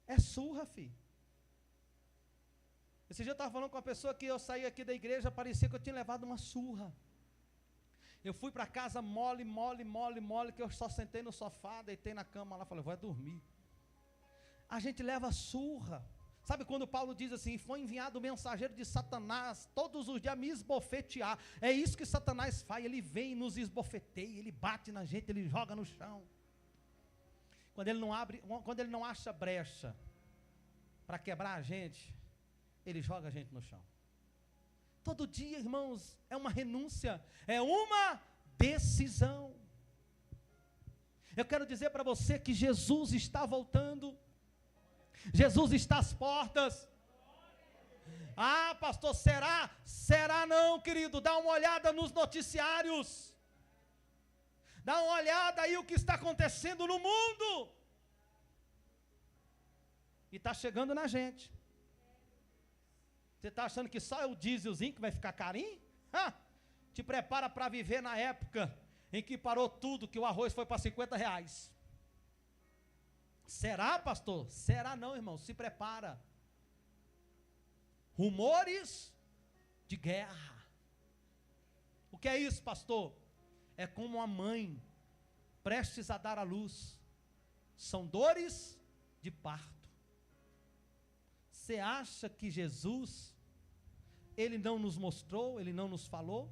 É surra, filho. Esse dia eu estava falando com uma pessoa que eu saí aqui da igreja, parecia que eu tinha levado uma surra. Eu fui para casa mole, que eu só sentei no sofá, deitei na cama lá, falei, vou dormir. A gente leva surra. Sabe quando Paulo diz assim, foi enviado o mensageiro de Satanás, todos os dias me esbofetear. É isso que Satanás faz, ele vem e nos esbofeteia, ele bate na gente, ele joga no chão. Quando ele não acha brecha para quebrar a gente, ele joga a gente no chão. Todo dia, irmãos, é uma renúncia, é uma decisão. Eu quero dizer para você que Jesus está voltando. Jesus está às portas. Ah, pastor, será? Será não, querido. Dá uma olhada nos noticiários. Dá uma olhada aí o que está acontecendo no mundo. E está chegando na gente. Você está achando que só é o dieselzinho que vai ficar carinho? Te prepara para viver na época em que parou tudo, que o arroz foi para R$50. Será, pastor? Será não, irmão, se prepara. Rumores de guerra. O que é isso, pastor? É como uma mãe prestes a dar à luz. São dores de parto. Você acha que Jesus, ele não nos mostrou, ele não nos falou?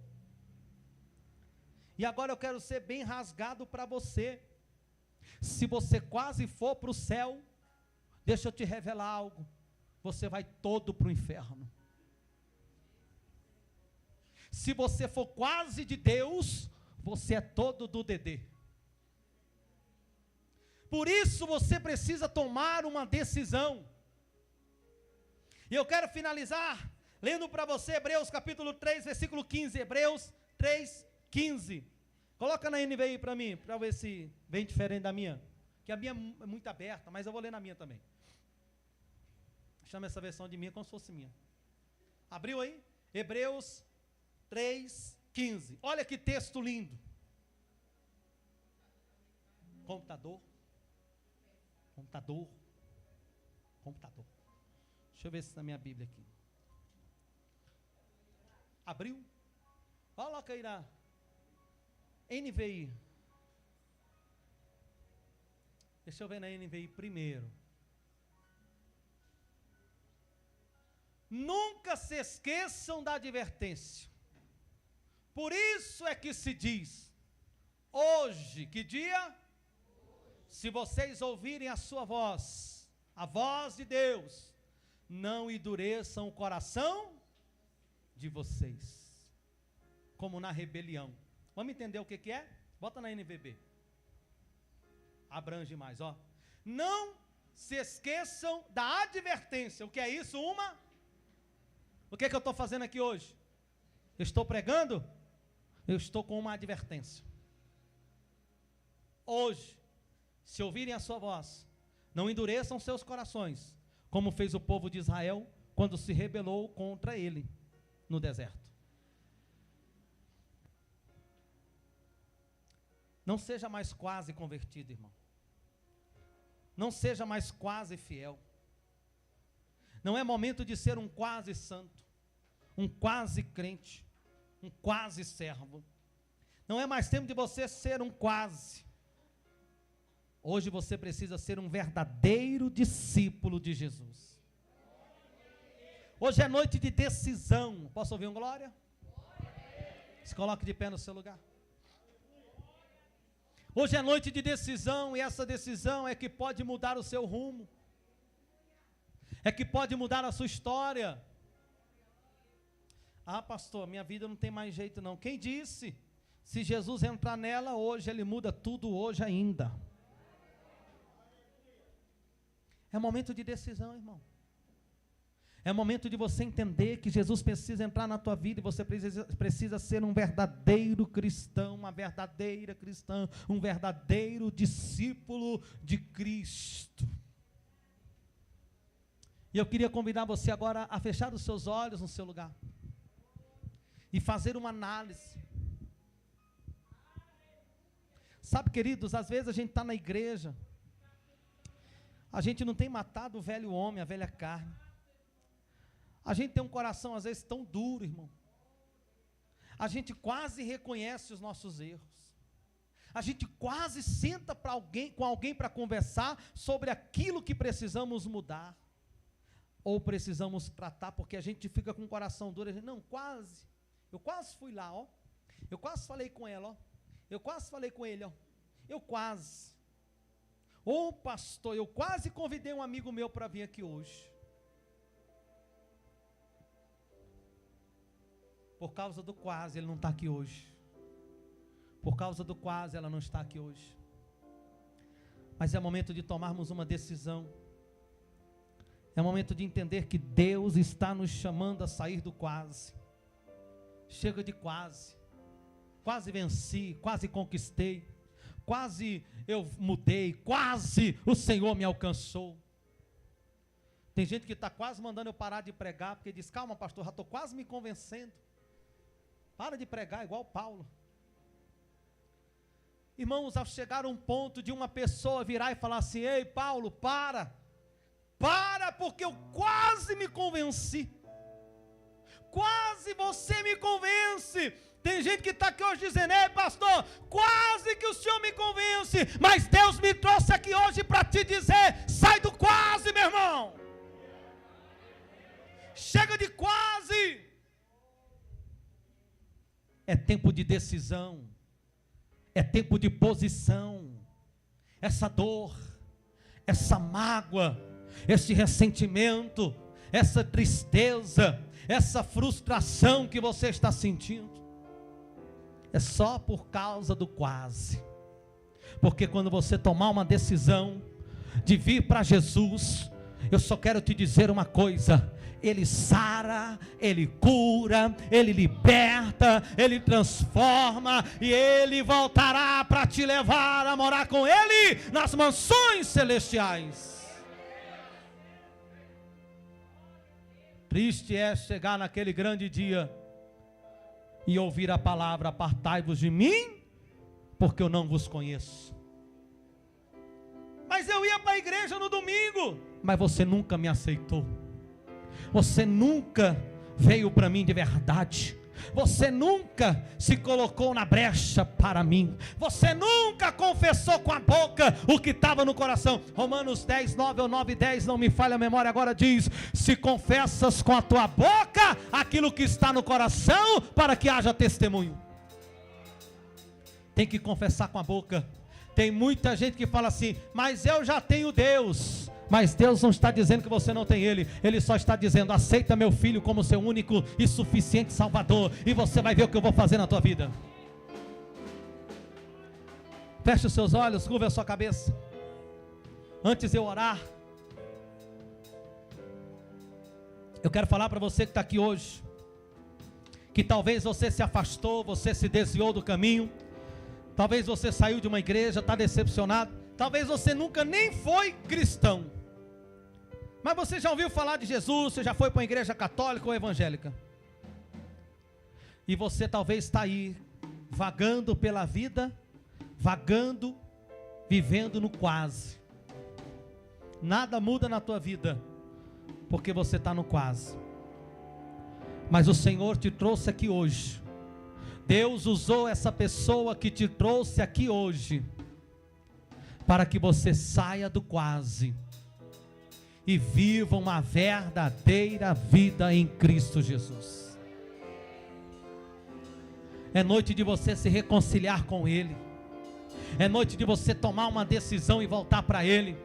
E agora eu quero ser bem rasgado para você. Se você quase for para o céu, deixa eu te revelar algo, você vai todo para o inferno. Se você for quase de Deus, você é todo do Dedê. Por isso você precisa tomar uma decisão. E eu quero finalizar lendo para você Hebreus capítulo 3, versículo 15, Hebreus 3, 15. Coloca na NVI para mim, para ver se vem diferente da minha. Que a minha é muito aberta, mas eu vou ler na minha também. Chama essa versão de minha como se fosse minha. Abriu aí? Hebreus 3, 15. Olha que texto lindo. Computador. Deixa eu ver se está na minha Bíblia aqui. Abriu? Coloca aí na NVI. Deixa eu ver na NVI primeiro. Nunca se esqueçam da advertência. Por isso é que se diz, hoje, que dia? Se vocês ouvirem a sua voz, a voz de Deus, não endureçam o coração de vocês, como na rebelião. Vamos entender o que é? Bota na NVB. Abrange mais, ó. Não se esqueçam da advertência. O que é isso? O que é que eu estou fazendo aqui hoje? Eu estou pregando? Eu estou com uma advertência. Hoje, se ouvirem a sua voz, não endureçam seus corações, como fez o povo de Israel quando se rebelou contra ele no deserto. Não seja mais quase convertido, irmão. Não seja mais quase fiel. Não é momento de ser um quase santo, um quase crente, um quase servo. Não é mais tempo de você ser um quase. Hoje você precisa ser um verdadeiro discípulo de Jesus. Hoje é noite de decisão. Posso ouvir um glória? Se coloque de pé no seu lugar. Hoje é noite de decisão, e essa decisão é que pode mudar o seu rumo, é que pode mudar a sua história. Ah, pastor, minha vida não tem mais jeito não. Quem disse? Se Jesus entrar nela hoje, Ele muda tudo hoje ainda. É momento de decisão, irmão. É momento de você entender que Jesus precisa entrar na tua vida e você precisa ser um verdadeiro cristão, uma verdadeira cristã, um verdadeiro discípulo de Cristo. E eu queria convidar você agora a fechar os seus olhos no seu lugar e fazer uma análise. Sabe, queridos, às vezes a gente está na igreja, a gente não tem matado o velho homem, a velha carne. A gente tem um coração às vezes tão duro, irmão. A gente quase reconhece os nossos erros. A gente quase senta com alguém para conversar sobre aquilo que precisamos mudar. Ou precisamos tratar, porque a gente fica com o coração duro. A gente, não, quase. Eu quase fui lá, ó. Eu quase falei com ela, ó. Eu quase falei com ele, ó. Eu quase. Ô pastor, eu quase convidei um amigo meu para vir aqui hoje. Por causa do quase, ele não está aqui hoje. Por causa do quase, ela não está aqui hoje. Mas é momento de tomarmos uma decisão. É momento de entender que Deus está nos chamando a sair do quase. Chega de quase. Quase venci, quase conquistei. Quase eu mudei, quase o Senhor me alcançou. Tem gente que está quase mandando eu parar de pregar, porque diz, calma pastor, já estou quase me convencendo. Para de pregar igual Paulo. Irmãos, ao chegar a um ponto de uma pessoa virar e falar assim, ei Paulo, para, porque eu quase me convenci. Quase você me convence. Tem gente que está aqui hoje dizendo, ei pastor, quase que o senhor me convence, mas Deus me trouxe aqui hoje para te dizer, sai do quase, meu irmão. Chega de quase. É tempo de decisão, é tempo de posição. Essa dor, essa mágoa, esse ressentimento, essa tristeza, essa frustração que você está sentindo, é só por causa do quase. Porque quando você tomar uma decisão de vir para Jesus, eu só quero te dizer uma coisa: Ele sara, Ele cura, Ele liberta, Ele transforma, e Ele voltará para te levar a morar com Ele nas mansões celestiais. Triste é chegar naquele grande dia e ouvir a palavra, apartai-vos de mim, porque eu não vos conheço. Mas eu ia para a igreja no domingo, mas você nunca me aceitou. Você nunca veio para mim de verdade. Você nunca se colocou na brecha para mim. Você nunca confessou com a boca o que estava no coração. Romanos 10, 9 ou 9, 10, não me falha a memória agora, diz: se confessas com a tua boca aquilo que está no coração, para que haja testemunho. Tem que confessar com a boca. Tem muita gente que fala assim, mas eu já tenho Deus. Mas Deus não está dizendo que você não tem Ele. Ele só está dizendo, aceita meu filho como seu único e suficiente Salvador, e você vai ver o que eu vou fazer na tua vida. Feche os seus olhos, curva a sua cabeça. Antes de eu orar, eu quero falar para você que está aqui hoje, que talvez você se afastou, você se desviou do caminho. Talvez você saiu de uma igreja, está decepcionado. Talvez você nunca nem foi cristão, mas você já ouviu falar de Jesus, você já foi para uma igreja católica ou evangélica, e você talvez está aí, vagando pela vida, vagando, vivendo no quase. Nada muda na tua vida, porque você está no quase. Mas o Senhor te trouxe aqui hoje. Deus usou essa pessoa que te trouxe aqui hoje, para que você saia do quase e viva uma verdadeira vida em Cristo Jesus. É noite de você se reconciliar com Ele. É noite de você tomar uma decisão e voltar para Ele.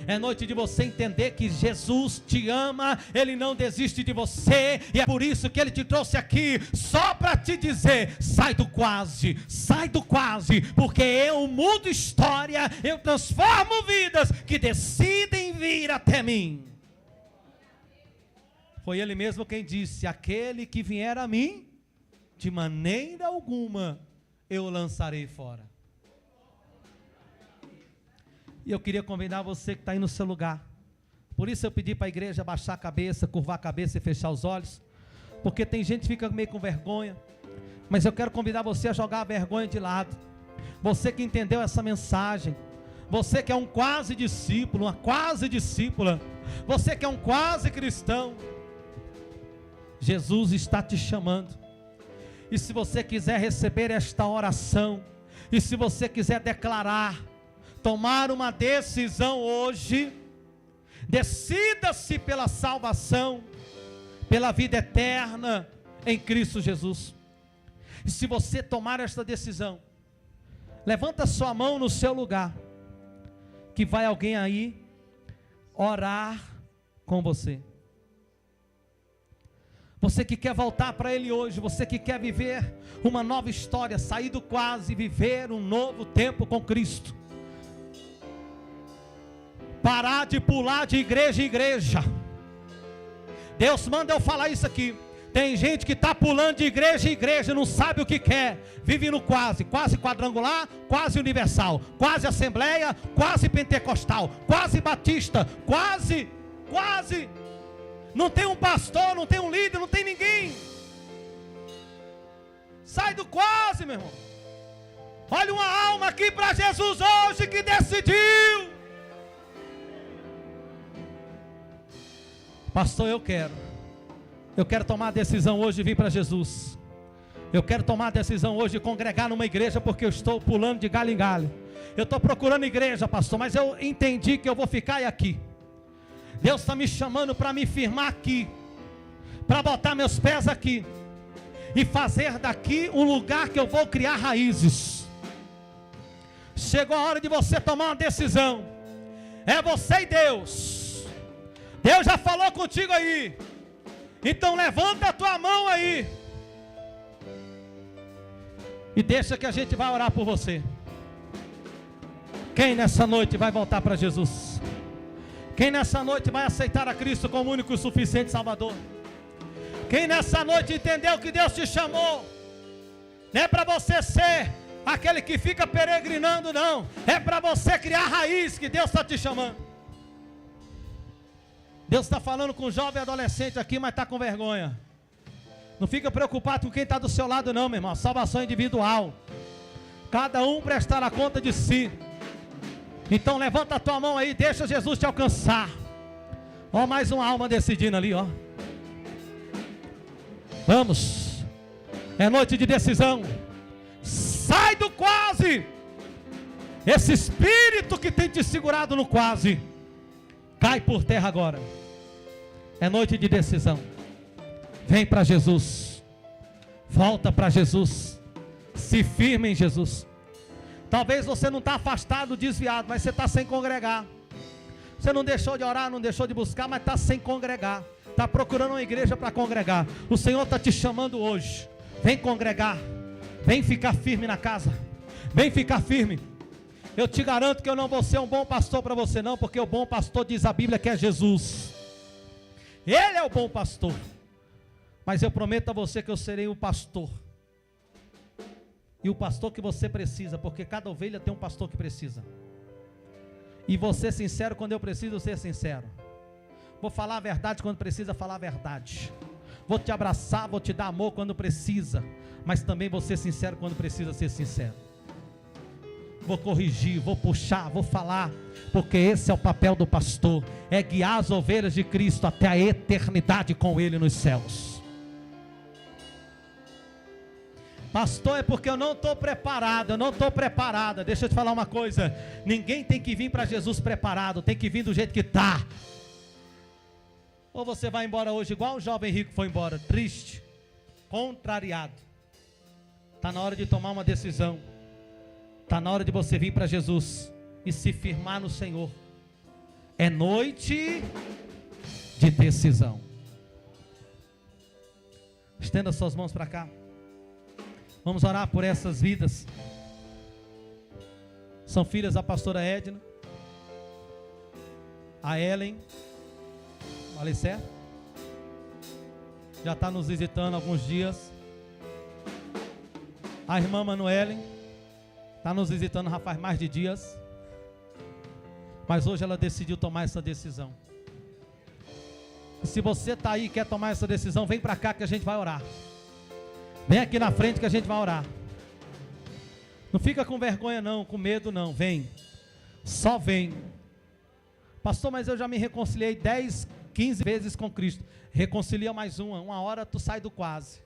É noite de você entender que Jesus te ama, Ele não desiste de você, e é por isso que Ele te trouxe aqui, só para te dizer: sai do quase, porque eu mudo história, eu transformo vidas que decidem vir até mim. Foi Ele mesmo quem disse: aquele que vier a mim, de maneira alguma eu lançarei fora. E eu queria convidar você que está aí no seu lugar. Por isso eu pedi para a igreja baixar a cabeça, curvar a cabeça e fechar os olhos, porque tem gente que fica meio com vergonha, mas eu quero convidar você a jogar a vergonha de lado. Você que entendeu essa mensagem, você que é um quase discípulo, uma quase discípula, você que é um quase cristão, Jesus está te chamando. E se você quiser receber esta oração, e se você quiser declarar, tomar uma decisão hoje, decida-se pela salvação, pela vida eterna em Cristo Jesus. E se você tomar esta decisão, levanta sua mão no seu lugar, que vai alguém aí orar com você. Você que quer voltar para Ele hoje, você que quer viver uma nova história, sair do quase e viver um novo tempo com Cristo. Parar de pular de igreja em igreja. Deus manda eu falar isso aqui. Tem gente que está pulando de igreja em igreja, não sabe o que quer, vive no quase quadrangular, quase universal, quase assembleia, quase pentecostal, quase batista, quase, não tem um pastor, não tem um líder, não tem ninguém. Sai do quase, meu irmão. Olha uma alma aqui para Jesus hoje que decidiu: pastor, eu quero tomar a decisão hoje de vir para Jesus. Eu quero tomar a decisão hoje de congregar numa igreja, porque eu estou pulando de galho em galho. Eu estou procurando igreja, pastor, mas eu entendi que eu vou ficar aqui. Deus está me chamando para me firmar aqui, para botar meus pés aqui, e fazer daqui um lugar que eu vou criar raízes. Chegou a hora de você tomar uma decisão. É você e Deus. Deus já falou contigo aí. Então levanta a tua mão aí, e deixa que a gente vai orar por você. Quem nessa noite vai voltar para Jesus? Quem nessa noite vai aceitar a Cristo como único e suficiente Salvador? Quem nessa noite entendeu que Deus te chamou? Não é para você ser aquele que fica peregrinando, não. É para você criar raiz, que Deus está te chamando. Deus está falando com um jovem adolescente aqui, mas está com vergonha. Não fica preocupado com quem está do seu lado não, meu irmão. Salvação individual. Cada um prestará conta de si. Então levanta a tua mão aí, deixa Jesus te alcançar. Ó, mais uma alma decidindo ali, ó. Vamos. É noite de decisão. Sai do quase. Esse espírito que tem te segurado no quase, cai por terra agora. É noite de decisão. Vem para Jesus. Volta para Jesus. Se firme em Jesus. Talvez você não está afastado, desviado, mas você está sem congregar. Você não deixou de orar, não deixou de buscar, mas está sem congregar. Está procurando uma igreja para congregar. O Senhor está te chamando hoje. Vem congregar. Vem ficar firme na casa. Vem ficar firme. Eu te garanto que eu não vou ser um bom pastor para você não, porque o bom pastor, diz a Bíblia, que é Jesus. Ele é o bom pastor. Mas eu prometo a você que eu serei o pastor. E o pastor que você precisa, porque cada ovelha tem um pastor que precisa. E vou ser sincero quando eu preciso ser sincero. Vou falar a verdade quando precisa falar a verdade. Vou te abraçar, vou te dar amor quando precisa. Mas também vou ser sincero quando precisa ser sincero. Vou corrigir, vou puxar, vou falar, porque esse é o papel do pastor, é guiar as ovelhas de Cristo até a eternidade com Ele nos céus. Pastor, é porque eu não estou preparado, eu não estou preparada. Deixa eu te falar uma coisa, ninguém tem que vir para Jesus preparado, tem que vir do jeito que está. Ou você vai embora hoje igual o jovem rico foi embora, triste, contrariado. Está na hora de tomar uma decisão. Está na hora de você vir para Jesus e se firmar no Senhor. É noite de decisão. Estenda suas mãos para cá. Vamos orar por essas vidas. São filhas da pastora Edna, a Ellen, o Alicer, já está nos visitando há alguns dias. A irmã Manuelen está nos visitando já faz mais de dias. Mas hoje ela decidiu tomar essa decisão. E se você está aí e quer tomar essa decisão, vem para cá que a gente vai orar. Vem aqui na frente que a gente vai orar. Não fica com vergonha não, com medo não, vem. Só vem. Pastor, mas eu já me reconciliei 10, 15 vezes com Cristo. Reconcilia mais uma hora tu sai do quase.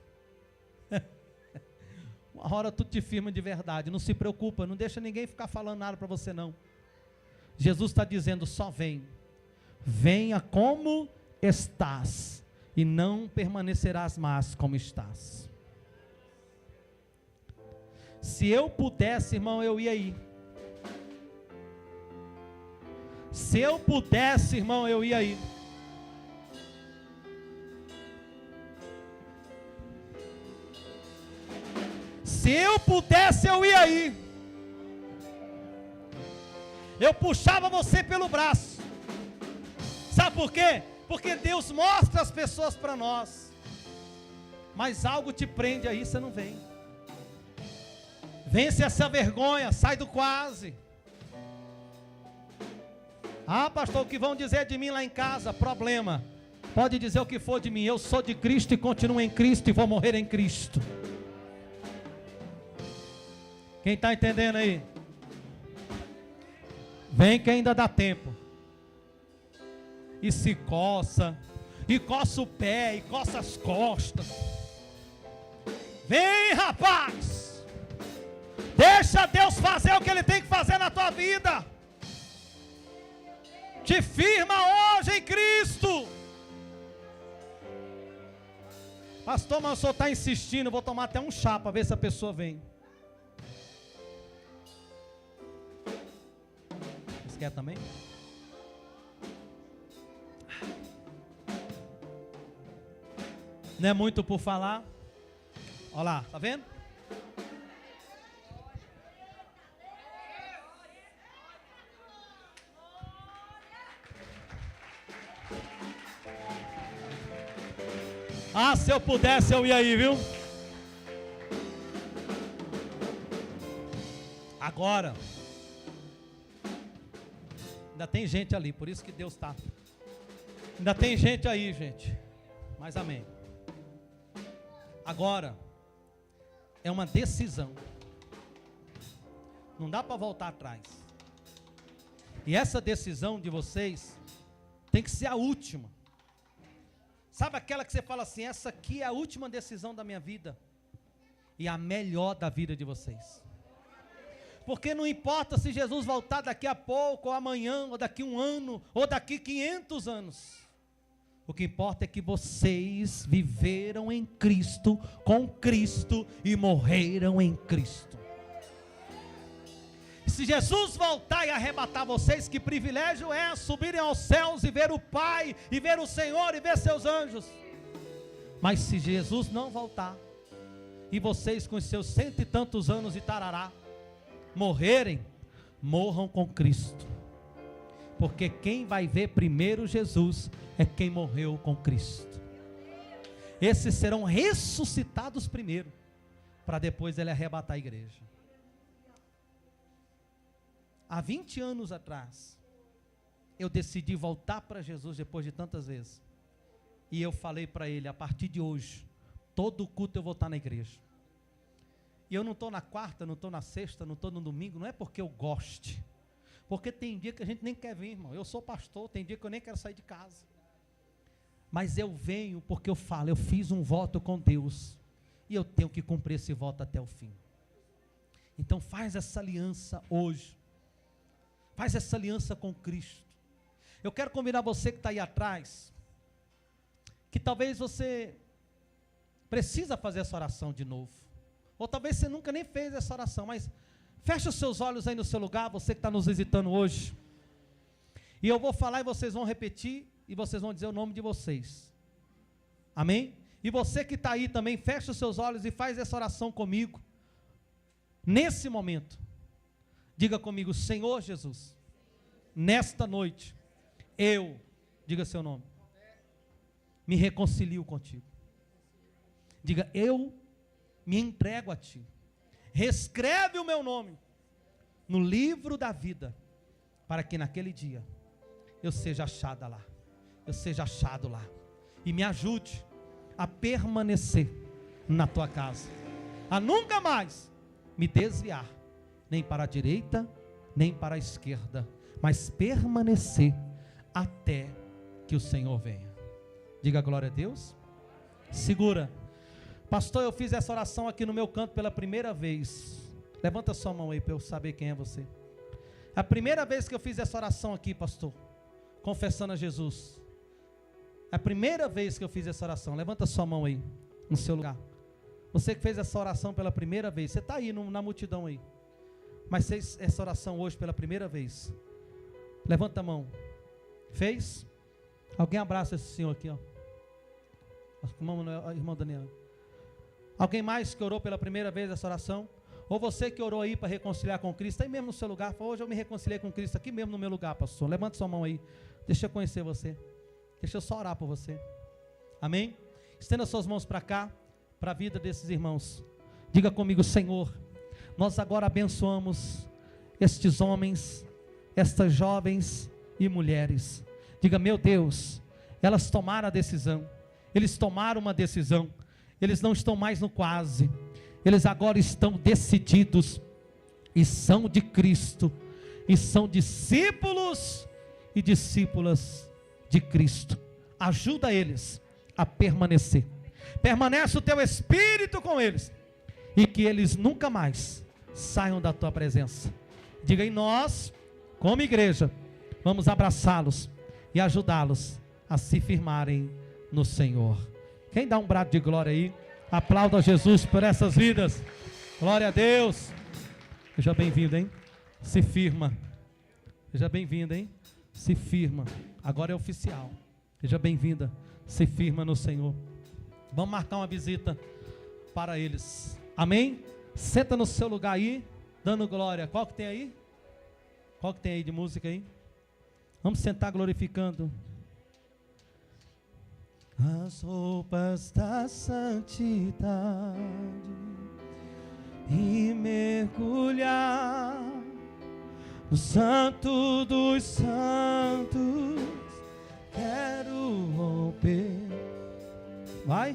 Uma hora tu te firma de verdade. Não se preocupa, não deixa ninguém ficar falando nada para você não. Jesus está dizendo, só vem. Venha como estás, e não permanecerás mais como estás. Se eu pudesse, irmão, eu ia ir. Se eu pudesse, irmão, eu ia ir. Se eu pudesse, eu ia ir. Eu puxava você pelo braço. Sabe por quê? Porque Deus mostra as pessoas para nós. Mas algo te prende aí, você não vem. Vence essa vergonha, sai do quase. Ah, pastor, o que vão dizer de mim lá em casa? Problema. Pode dizer o que for de mim. Eu sou de Cristo e continuo em Cristo e vou morrer em Cristo. Quem está entendendo aí? Vem que ainda dá tempo. E se coça, e coça o pé, e coça as costas. Vem, rapaz. Deixa Deus fazer o que Ele tem que fazer na tua vida. Te firma hoje em Cristo. Pastor, mas o senhor está insistindo, vou tomar até um chá para ver se a pessoa vem. Você quer também? Não é muito por falar. Olha lá, tá vendo? Ah, se eu pudesse eu ia aí, viu? Agora, ainda tem gente ali, por isso que Deus está. Ainda tem gente aí, gente. Mas amém. Agora, é uma decisão. Não dá para voltar atrás. E essa decisão de vocês tem que ser a última. Sabe aquela que você fala assim, essa aqui é a última decisão da minha vida. E a melhor da vida de vocês. Porque não importa se Jesus voltar daqui a pouco, ou amanhã, ou daqui um ano, ou daqui 500 anos. O que importa é que vocês viveram em Cristo, com Cristo e morreram em Cristo. Se Jesus voltar e arrebatar vocês, que privilégio é subirem aos céus e ver o Pai, e ver o Senhor, e ver seus anjos. Mas se Jesus não voltar, e vocês com os seus 100 e tantos anos e tarará, morrerem, morram com Cristo. Porque quem vai ver primeiro Jesus, é quem morreu com Cristo. Esses serão ressuscitados primeiro, para depois Ele arrebatar a igreja. Há 20 anos atrás, eu decidi voltar para Jesus depois de tantas vezes. E eu falei para Ele, a partir de hoje, todo culto eu vou estar na igreja. E eu não estou na quarta, não estou na sexta, não estou no domingo, não é porque eu goste. Porque tem dia que a gente nem quer vir, irmão. Eu sou pastor, tem dia que eu nem quero sair de casa. Mas eu venho porque eu falo, eu fiz um voto com Deus. E eu tenho que cumprir esse voto até o fim. Então faz essa aliança hoje. Faz essa aliança com Cristo. Eu quero convidar você que está aí atrás, que talvez você precisa fazer essa oração de novo. Ou talvez você nunca nem fez essa oração, mas fecha os seus olhos aí no seu lugar, você que está nos visitando hoje. E eu vou falar e vocês vão repetir, e vocês vão dizer o nome de vocês. Amém? E você que está aí também, fecha os seus olhos e faz essa oração comigo. Nesse momento, diga comigo: Senhor Jesus, nesta noite, diga seu nome, me reconcilio contigo. Diga: eu me entrego a ti. Reescreve o meu nome no livro da vida, para que naquele dia eu seja achada lá, eu seja achado lá, e me ajude a permanecer na tua casa, a nunca mais me desviar, nem para a direita, nem para a esquerda, mas permanecer até que o Senhor venha. Diga glória a Deus. Segura. Pastor, eu fiz essa oração aqui no meu canto pela primeira vez. Levanta sua mão aí para eu saber quem é você. A primeira vez que eu fiz essa oração aqui, pastor, confessando a Jesus. A primeira vez que eu fiz essa oração. Levanta sua mão aí, no seu lugar. Você que fez essa oração pela primeira vez. Você está aí na multidão aí, mas fez essa oração hoje pela primeira vez. Levanta a mão. Fez? Alguém abraça esse senhor aqui, ó. Irmão Daniel. Alguém mais que orou pela primeira vez essa oração? Ou você que orou aí para reconciliar com Cristo, aí mesmo no seu lugar, falou: hoje eu me reconciliei com Cristo aqui mesmo no meu lugar, pastor. Levanta sua mão aí, deixa eu conhecer você, deixa eu só orar por você. Amém? Estenda suas mãos para cá, para a vida desses irmãos. Diga comigo: Senhor, nós agora abençoamos estes homens, estas jovens e mulheres. Diga: meu Deus, elas tomaram a decisão, eles tomaram uma decisão, eles não estão mais no quase, eles agora estão decididos, e são de Cristo, e são discípulos e discípulas de Cristo. Ajuda eles a permanecer, permanece o teu Espírito com eles, e que eles nunca mais saiam da tua presença. Diga: e nós, como igreja, vamos abraçá-los e ajudá-los a se firmarem no Senhor. Quem dá um brado de glória aí? Aplauda Jesus por essas vidas. Glória a Deus. Seja bem-vindo, hein? Se firma. Seja bem-vinda, hein? Se firma. Agora é oficial. Seja bem-vinda. Se firma no Senhor. Vamos marcar uma visita para eles. Amém? Senta no seu lugar aí, dando glória. Qual que tem aí? Qual que tem aí de música aí? Vamos sentar glorificando. As roupas da santidade e mergulhar no santo dos santos. Quero romper. Vai.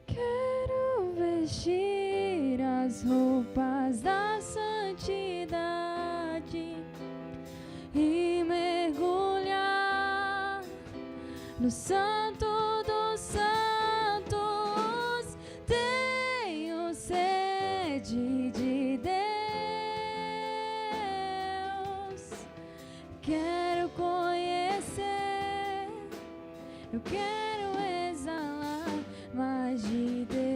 Quero vestir as roupas da santidade e mergulhar no santo dos santos. Tenho sede de Deus, quero conhecer, eu quero exalar mais de Deus.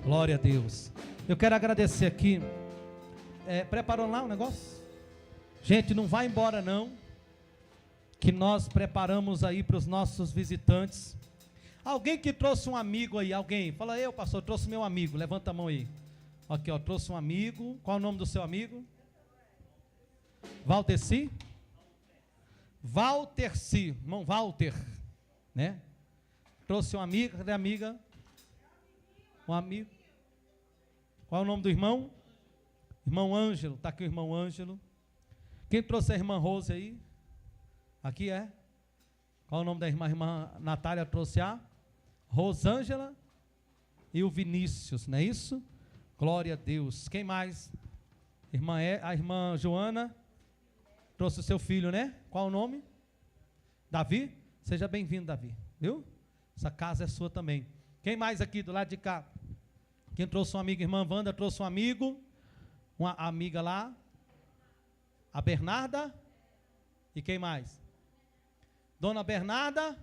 Glória a Deus. Eu quero agradecer aqui. Preparou lá o negócio? Gente, não vai embora não, que nós preparamos aí para os nossos visitantes. Alguém que trouxe um amigo aí, alguém, fala: eu, pastor, trouxe meu amigo, levanta a mão aí. Aqui, ó, trouxe um amigo. Qual é o nome do seu amigo? Valterci? Valterci, irmão Walter, né? Trouxe um amigo. Cadê a amiga? Um amigo. Qual é o nome do irmão? Irmão Ângelo, está aqui o irmão Ângelo. Quem trouxe a irmã Rose aí? Aqui é? Qual é o nome da irmã? Irmã Natália trouxe a Rosângela. e o Vinícius, não é isso? Glória a Deus. Quem mais? A irmã Joana trouxe o seu filho, né? Qual o nome? Davi? Seja bem-vindo, Davi. Viu? Essa casa é sua também. Quem mais aqui do lado de cá? Quem trouxe uma amiga? Irmã Wanda trouxe um amigo. Uma amiga lá. A Bernarda. E quem mais? Dona Bernarda.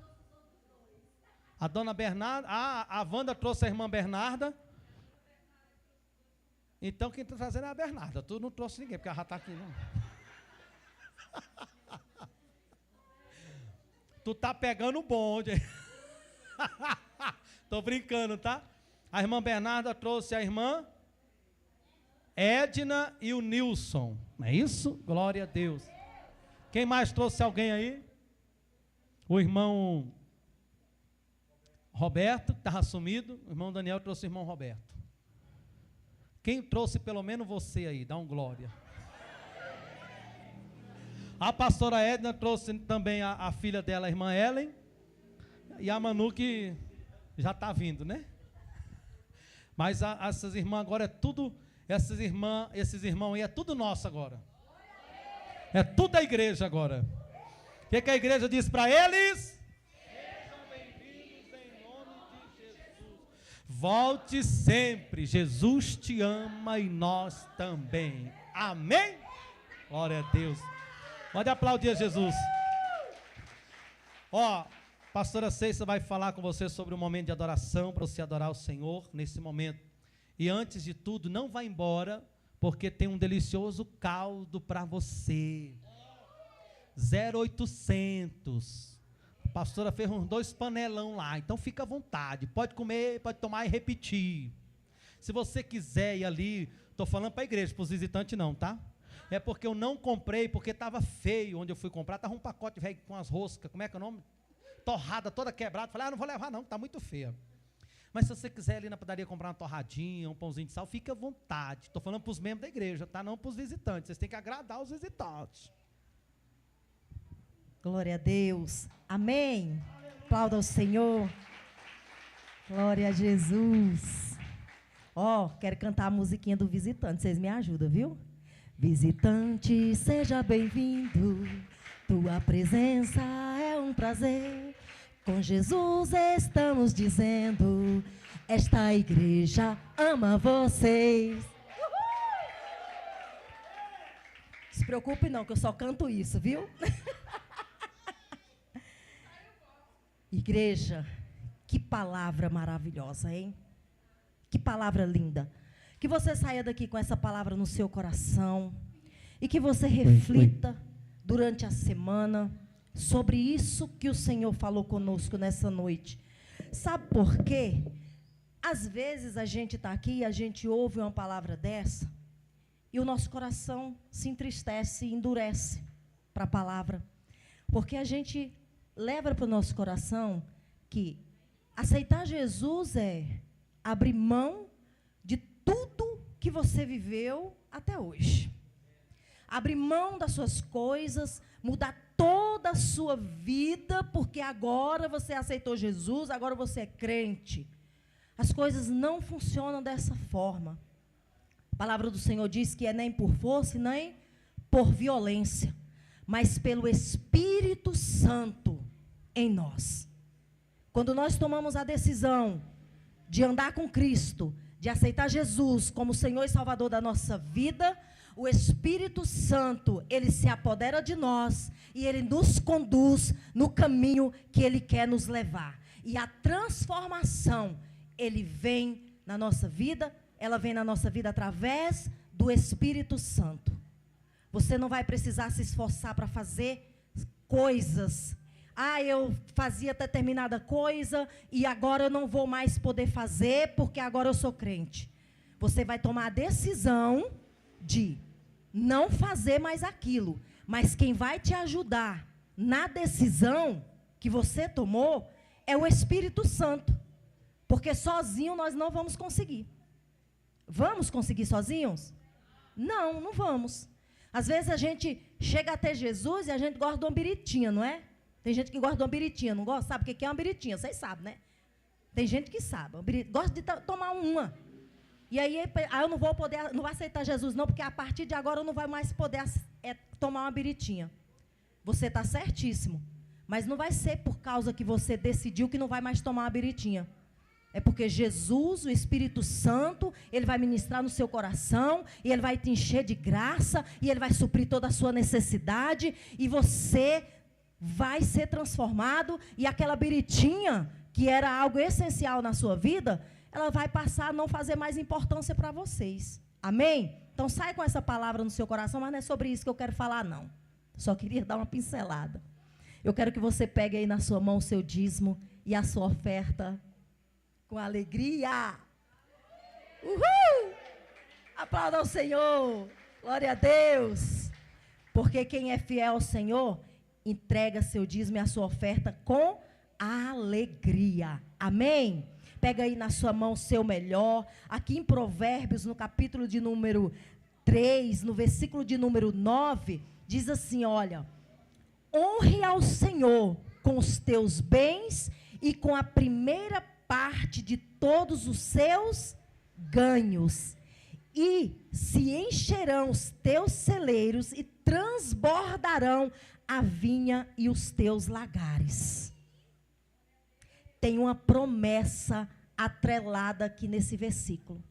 A dona Bernarda. A Wanda trouxe a irmã Bernarda. Então quem está trazendo é a Bernarda. Tu não trouxe ninguém, porque ela já está aqui, não. Tu tá pegando o bonde. Tô brincando, tá? A irmã Bernarda trouxe a irmã Edna e o Nilson. Não é isso? Glória a Deus. Quem mais trouxe alguém aí? O irmão Roberto, que estava sumido. O irmão Daniel trouxe o irmão Roberto. Quem trouxe pelo menos você aí? Dá um glória. A pastora Edna trouxe também a filha dela, a irmã Ellen. E a Manu que já está vindo, né? Mas essas irmãs agora é tudo, esses irmãos aí é tudo nosso agora. É tudo da igreja agora. O que a igreja diz para eles? Sejam bem-vindos em nome de Jesus. Volte sempre. Jesus te ama e nós também. Amém? Glória a Deus. Pode aplaudir a Jesus. Ó, pastora Ceissa vai falar com você sobre um momento de adoração, para você adorar o Senhor nesse momento. E antes de tudo, não vá embora, porque tem um delicioso caldo para você. 0800. A pastora fez uns 2 panelão lá, então fica à vontade. Pode comer, pode tomar e repetir. Se você quiser ir ali, estou falando para a igreja, para os visitantes não, tá? É porque eu não comprei, porque estava feio onde eu fui comprar. Estava um pacote velho com as roscas, como é que é o nome? Torrada toda quebrada. Falei, não vou levar não, está muito feia. Mas se você quiser ali na padaria comprar uma torradinha, um pãozinho de sal, fique à vontade. Estou falando para os membros da igreja, tá? Não para os visitantes. Vocês têm que agradar os visitantes. Glória a Deus. Amém. Aplauda ao Senhor. Glória a Jesus. Ó, quero cantar a musiquinha do visitante. Vocês me ajudam, viu? Visitante, seja bem-vindo. Tua presença é um prazer. Com Jesus estamos dizendo, esta igreja ama vocês. Se preocupe não, que eu só canto isso, viu? Igreja, que palavra maravilhosa, hein? Que palavra linda. Que você saia daqui com essa palavra no seu coração e que você reflita durante a semana sobre isso que o Senhor falou conosco nessa noite. Sabe por quê? Às vezes a gente está aqui e a gente ouve uma palavra dessa e o nosso coração se entristece e endurece para a palavra. Porque a gente leva para o nosso coração que aceitar Jesus é abrir mão de tudo que você viveu até hoje. Abrir mão das suas coisas, mudar toda a sua vida, porque agora você aceitou Jesus, agora você é crente. As coisas não funcionam dessa forma. A palavra do Senhor diz que é nem por força, nem por violência, mas pelo Espírito Santo em nós. Quando nós tomamos a decisão de andar com Cristo, de aceitar Jesus como Senhor e Salvador da nossa vida, o Espírito Santo, ele se apodera de nós e ele nos conduz no caminho que ele quer nos levar. E a transformação, ele vem na nossa vida, ela vem na nossa vida através do Espírito Santo. Você não vai precisar se esforçar para fazer coisas. Eu fazia determinada coisa e agora eu não vou mais poder fazer porque agora eu sou crente. Você vai tomar a decisão de não fazer mais aquilo. Mas quem vai te ajudar na decisão que você tomou é o Espírito Santo. Porque sozinho nós não vamos conseguir. Vamos conseguir sozinhos? Não, não vamos. Às vezes a gente chega até Jesus e a gente gosta de uma biritinha, não é? Tem gente que gosta de uma biritinha, não gosta? Sabe o que é uma biritinha? Vocês sabem, né? Tem gente que sabe, gosta de tomar uma. E aí eu não vou aceitar Jesus não, porque a partir de agora eu não vou mais poder tomar uma biritinha. Você está certíssimo. Mas não vai ser por causa que você decidiu que não vai mais tomar uma biritinha. É porque Jesus, o Espírito Santo, Ele vai ministrar no seu coração, e Ele vai te encher de graça, e Ele vai suprir toda a sua necessidade, e você vai ser transformado, e aquela biritinha, que era algo essencial na sua vida, ela vai passar a não fazer mais importância para vocês. Amém? Então sai com essa palavra no seu coração, mas não é sobre isso que eu quero falar, não. Só queria dar uma pincelada. Eu quero que você pegue aí na sua mão o seu dízimo e a sua oferta com alegria. Uhul! Aplauda ao Senhor. Glória a Deus. Porque quem é fiel ao Senhor, entrega seu dízimo e a sua oferta com alegria. Amém? Pega aí na sua mão o seu melhor. Aqui em Provérbios, no capítulo de número 3, no versículo de número 9, diz assim, olha: honre ao Senhor com os teus bens e com a primeira parte de todos os seus ganhos. E se encherão os teus celeiros e transbordarão a vinha e os teus lagares. Tem uma promessa atrelada aqui nesse versículo.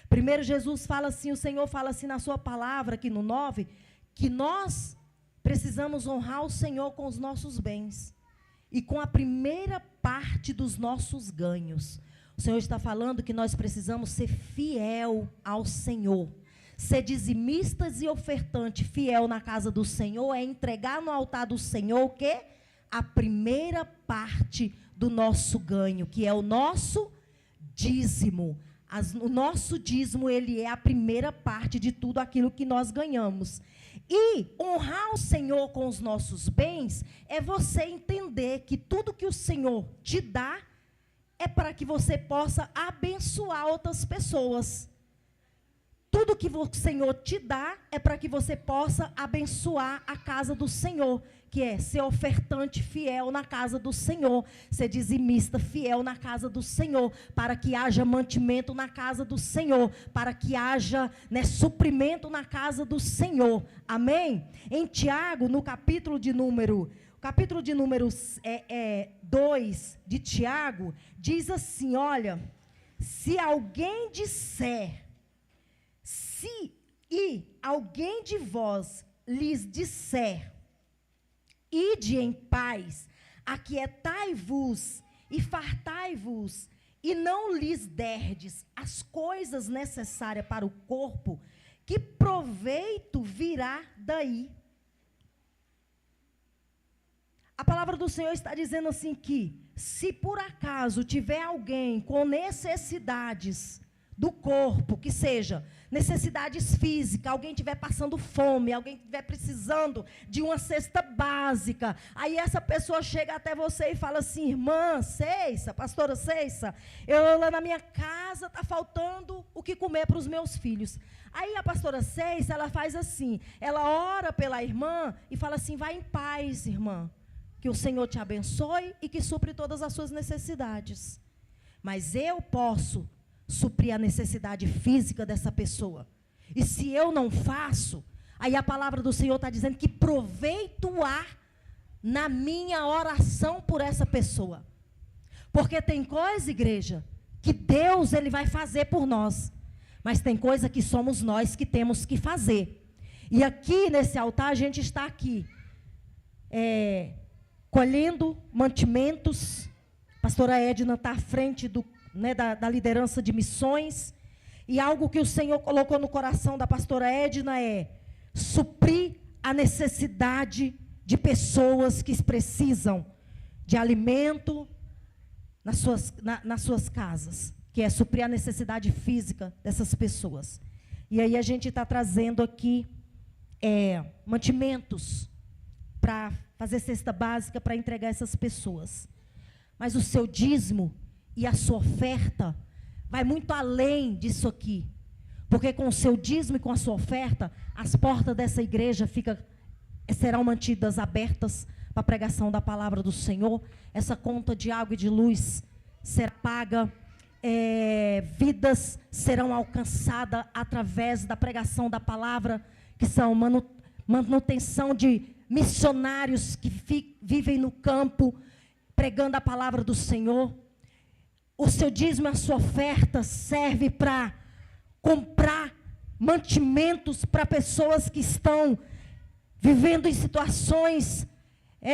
Primeiro Jesus fala assim, o Senhor fala assim na sua palavra, aqui no 9, que nós precisamos honrar o Senhor com os nossos bens e com a primeira parte dos nossos ganhos. O Senhor está falando que nós precisamos ser fiel ao Senhor. Ser dizimistas e ofertante fiel na casa do Senhor é entregar no altar do Senhor o quê? A primeira parte do nosso ganho, que é o nosso dízimo. O nosso dízimo, ele é a primeira parte de tudo aquilo que nós ganhamos. E honrar o Senhor com os nossos bens é você entender que tudo que o Senhor te dá é para que você possa abençoar outras pessoas. Tudo que o Senhor te dá é para que você possa abençoar a casa do Senhor, que é ser ofertante fiel na casa do Senhor, ser dizimista fiel na casa do Senhor, para que haja mantimento na casa do Senhor, para que haja, suprimento na casa do Senhor. Amém? Em Tiago, no capítulo de número 2 de Tiago, diz assim, olha: se alguém disser, alguém de vós lhes disser, ide em paz, aquietai-vos e fartai-vos, e não lhes derdes as coisas necessárias para o corpo, que proveito virá daí? A palavra do Senhor está dizendo assim que, se por acaso tiver alguém com necessidades do corpo, que seja necessidades físicas, alguém estiver passando fome, alguém estiver precisando de uma cesta básica, aí essa pessoa chega até você e fala assim: irmã Ceissa, pastora Ceissa, eu lá na minha casa está faltando o que comer para os meus filhos. Aí a pastora Ceissa, ela faz assim, ela ora pela irmã e fala assim: vai em paz, irmã, que o Senhor te abençoe e que supre todas as suas necessidades. Mas eu posso suprir a necessidade física dessa pessoa. E se eu não faço, aí a palavra do Senhor está dizendo que proveito há na minha oração por essa pessoa. Porque tem coisa, igreja, que Deus ele vai fazer por nós. Mas tem coisa que somos nós que temos que fazer. E aqui nesse altar a gente está aqui, colhendo mantimentos. A pastora Edna está à frente da liderança de missões, e algo que o Senhor colocou no coração da pastora Edna é suprir a necessidade de pessoas que precisam de alimento nas suas casas, que é suprir a necessidade física dessas pessoas. E aí a gente está trazendo aqui mantimentos para fazer cesta básica para entregar essas pessoas. Mas o seu dízimo e a sua oferta vai muito além disso aqui. Porque com o seu dízimo e com a sua oferta, as portas dessa igreja serão mantidas abertas para a pregação da palavra do Senhor. Essa conta de água e de luz será paga, vidas serão alcançadas através da pregação da palavra, que são manutenção de missionários que vivem no campo, pregando a palavra do Senhor. O seu dízimo, a sua oferta serve para comprar mantimentos para pessoas que estão vivendo em situações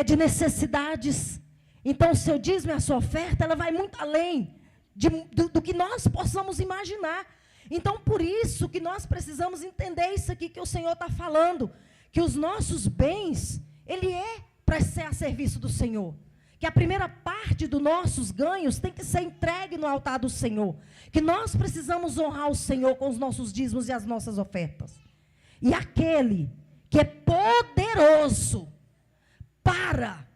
de necessidades. Então, o seu dízimo e a sua oferta, ela vai muito além do que nós possamos imaginar. Então, por isso que nós precisamos entender isso aqui que o Senhor está falando, que os nossos bens, ele é para ser a serviço do Senhor. Que a primeira parte dos nossos ganhos tem que ser entregue no altar do Senhor. Que nós precisamos honrar o Senhor com os nossos dízimos e as nossas ofertas. E aquele que é poderoso para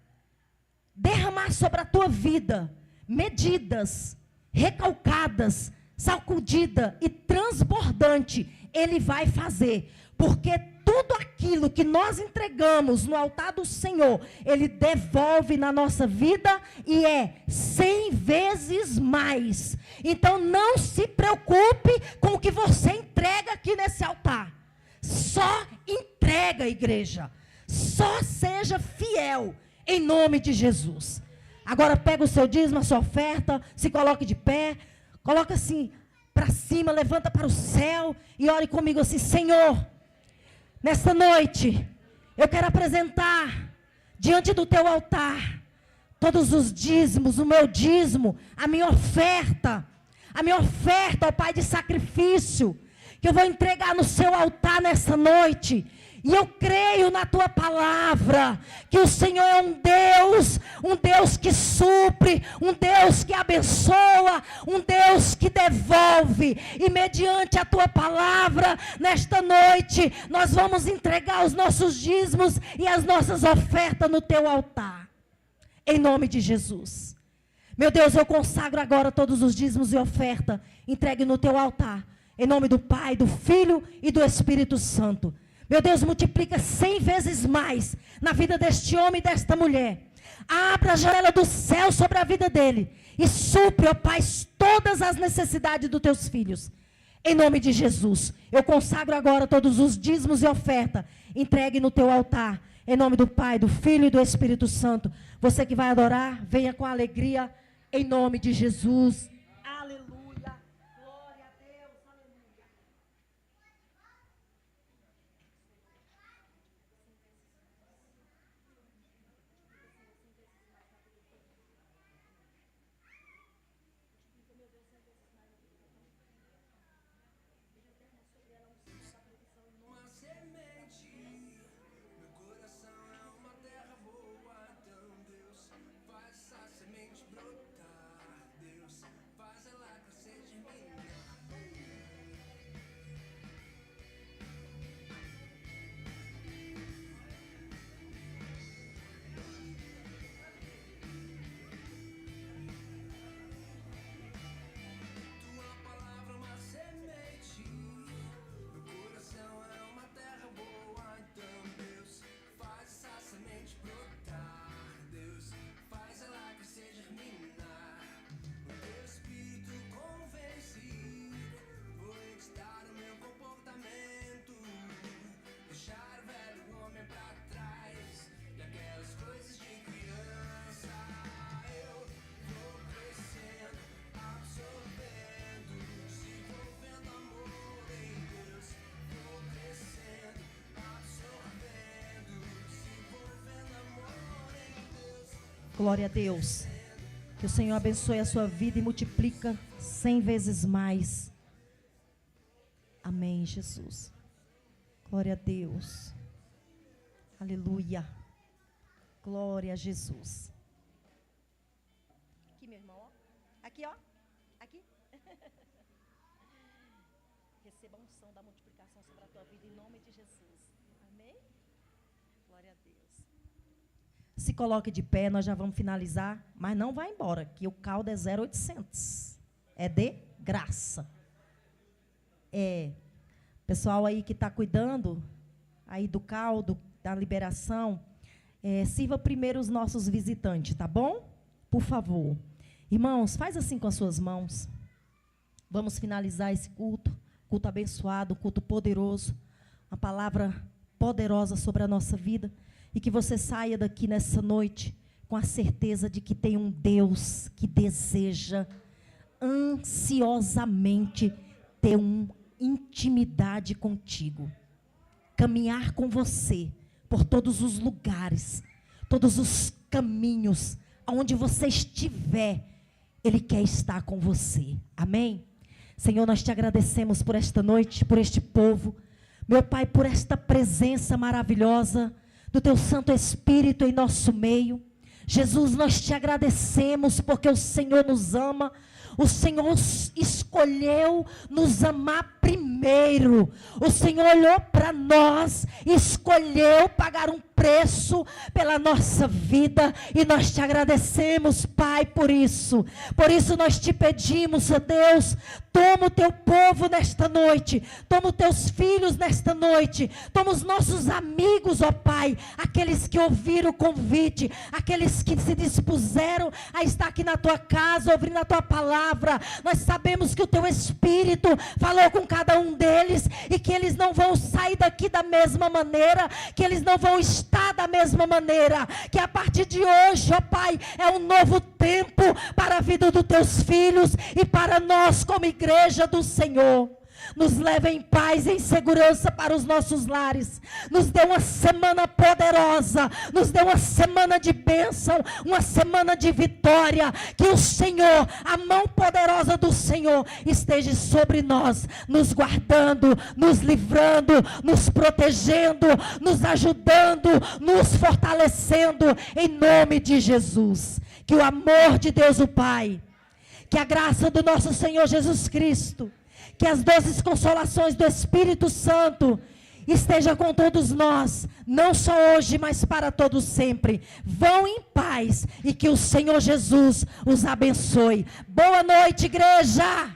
derramar sobre a tua vida medidas recalcadas, sacudida e transbordante, ele vai fazer. Porque tudo aquilo que nós entregamos no altar do Senhor, ele devolve na nossa vida e é 100 vezes mais. Então não se preocupe com o que você entrega aqui nesse altar. Só entrega, igreja. Só seja fiel em nome de Jesus. Agora pega o seu dízimo, a sua oferta, se coloque de pé, coloca assim para cima, levanta para o céu e ore comigo assim: Senhor, nesta noite, eu quero apresentar diante do teu altar todos os dízimos, o meu dízimo, a minha oferta, ó Pai, de sacrifício, que eu vou entregar no seu altar nessa noite. E eu creio na tua palavra, que o Senhor é um Deus que supre, um Deus que abençoa, um Deus que devolve. E mediante a tua palavra, nesta noite, nós vamos entregar os nossos dízimos e as nossas ofertas no teu altar. Em nome de Jesus. Meu Deus, eu consagro agora todos os dízimos e oferta, entregue no teu altar. Em nome do Pai, do Filho e do Espírito Santo. Meu Deus, multiplica 100 vezes mais na vida deste homem e desta mulher. Abra a janela do céu sobre a vida dele. E supre, ó Pai, todas as necessidades dos teus filhos. Em nome de Jesus. Eu consagro agora todos os dízimos e oferta. Entregue no teu altar. Em nome do Pai, do Filho e do Espírito Santo. Você que vai adorar, venha com alegria. Em nome de Jesus. Aleluia. Glória a Deus. Aleluia. Glória a Deus. Que o Senhor abençoe a sua vida e multiplica 100 vezes mais. Amém, Jesus. Glória a Deus. Aleluia. Glória a Jesus. Aqui, meu irmão, ó. Aqui, ó. Aqui. Receba a unção da multiplicação sobre a tua vida em nome de Jesus. Amém? Glória a Deus. Se coloque de pé, nós já vamos finalizar, mas não vai embora, que o caldo é 0,800. É de graça. Pessoal aí que está cuidando aí do caldo, da liberação, sirva primeiro os nossos visitantes, tá bom? Por favor. Irmãos, faz assim com as suas mãos. Vamos finalizar esse culto. Culto abençoado, culto poderoso. Uma palavra poderosa sobre a nossa vida. E que você saia daqui nessa noite com a certeza de que tem um Deus que deseja ansiosamente ter uma intimidade contigo. Caminhar com você por todos os lugares, todos os caminhos, aonde você estiver, Ele quer estar com você. Amém? Senhor, nós te agradecemos por esta noite, por este povo. Meu Pai, por esta presença maravilhosa do Teu Santo Espírito em nosso meio. Jesus, nós te agradecemos porque o Senhor nos ama. O Senhor escolheu nos amar primeiro. O Senhor olhou para nós, escolheu pagar um preço pela nossa vida. E nós te agradecemos, Pai, por isso. Por isso nós te pedimos, ó Deus, toma o teu povo nesta noite. Toma os teus filhos nesta noite. Toma os nossos amigos, ó Pai. Aqueles que ouviram o convite. Aqueles que se dispuseram a estar aqui na tua casa, ouvindo a tua palavra. Nós sabemos que o teu Espírito falou com cada um deles e que eles não vão sair daqui da mesma maneira, que eles não vão estar da mesma maneira, que a partir de hoje, ó Pai, é um novo tempo para a vida dos teus filhos e para nós como igreja do Senhor. Nos leva em paz e em segurança para os nossos lares. Nos dê uma semana poderosa. Nos dê uma semana de bênção. Uma semana de vitória. Que o Senhor, a mão poderosa do Senhor, esteja sobre nós. Nos guardando, nos livrando, nos protegendo, nos ajudando, nos fortalecendo. Em nome de Jesus. Que o amor de Deus o Pai, que a graça do nosso Senhor Jesus Cristo, que as doces consolações do Espírito Santo esteja com todos nós, não só hoje, mas para todos sempre. Vão em paz e que o Senhor Jesus os abençoe. Boa noite, igreja!